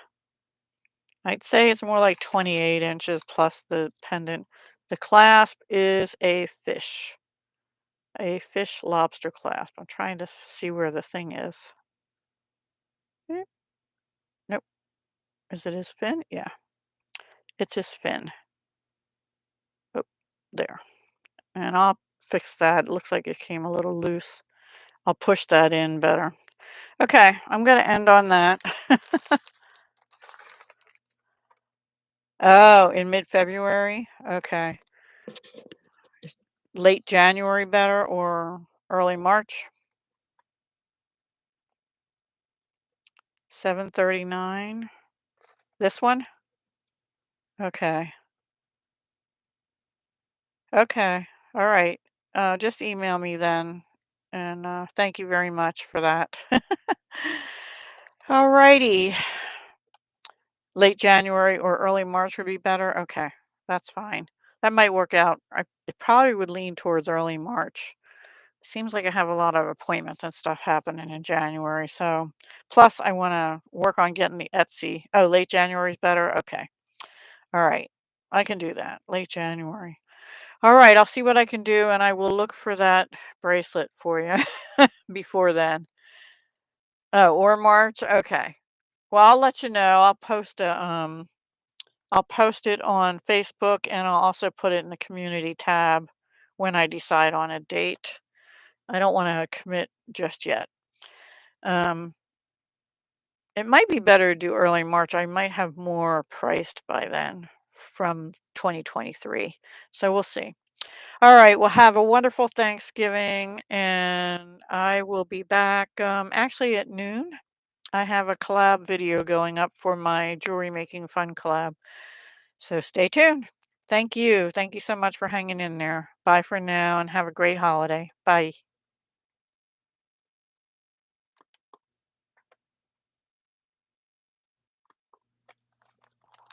I'd say it's more like 28 inches plus the pendant. The clasp is a fish lobster clasp. I'm trying to see where the thing is. Nope. Is it his fin? Yeah, it's his fin. Oh, there. And I'll fix that. It looks like it came a little loose. I'll push that in better. Okay, I'm going to end on that. Oh, in mid-February? Okay. late January better or early March? 7:39. This one? Okay. Okay. All right. Just email me then. And thank you very much for that. All righty. Late January or early March would be better. Okay. That's fine. That might work out. It probably would lean towards early March. Seems like I have a lot of appointments and stuff happening in January. So, plus I want to work on getting the Etsy. Oh, late January is better. Okay. All right. I can do that. Late January. All right. I'll see what I can do and I will look for that bracelet for you before then. Oh, or March. Okay. Well, I'll let you know. I'll post it on Facebook and I'll also put it in the community tab when I decide on a date. I don't want to commit just yet. Um, it might be better to do early March. I might have more priced by then from 2023. So we'll see. All right. Well, have a wonderful Thanksgiving, and I will be back actually at noon. I have a collab video going up for my jewelry making fun collab. So stay tuned. Thank you. Thank you so much for hanging in there. Bye for now and have a great holiday. Bye.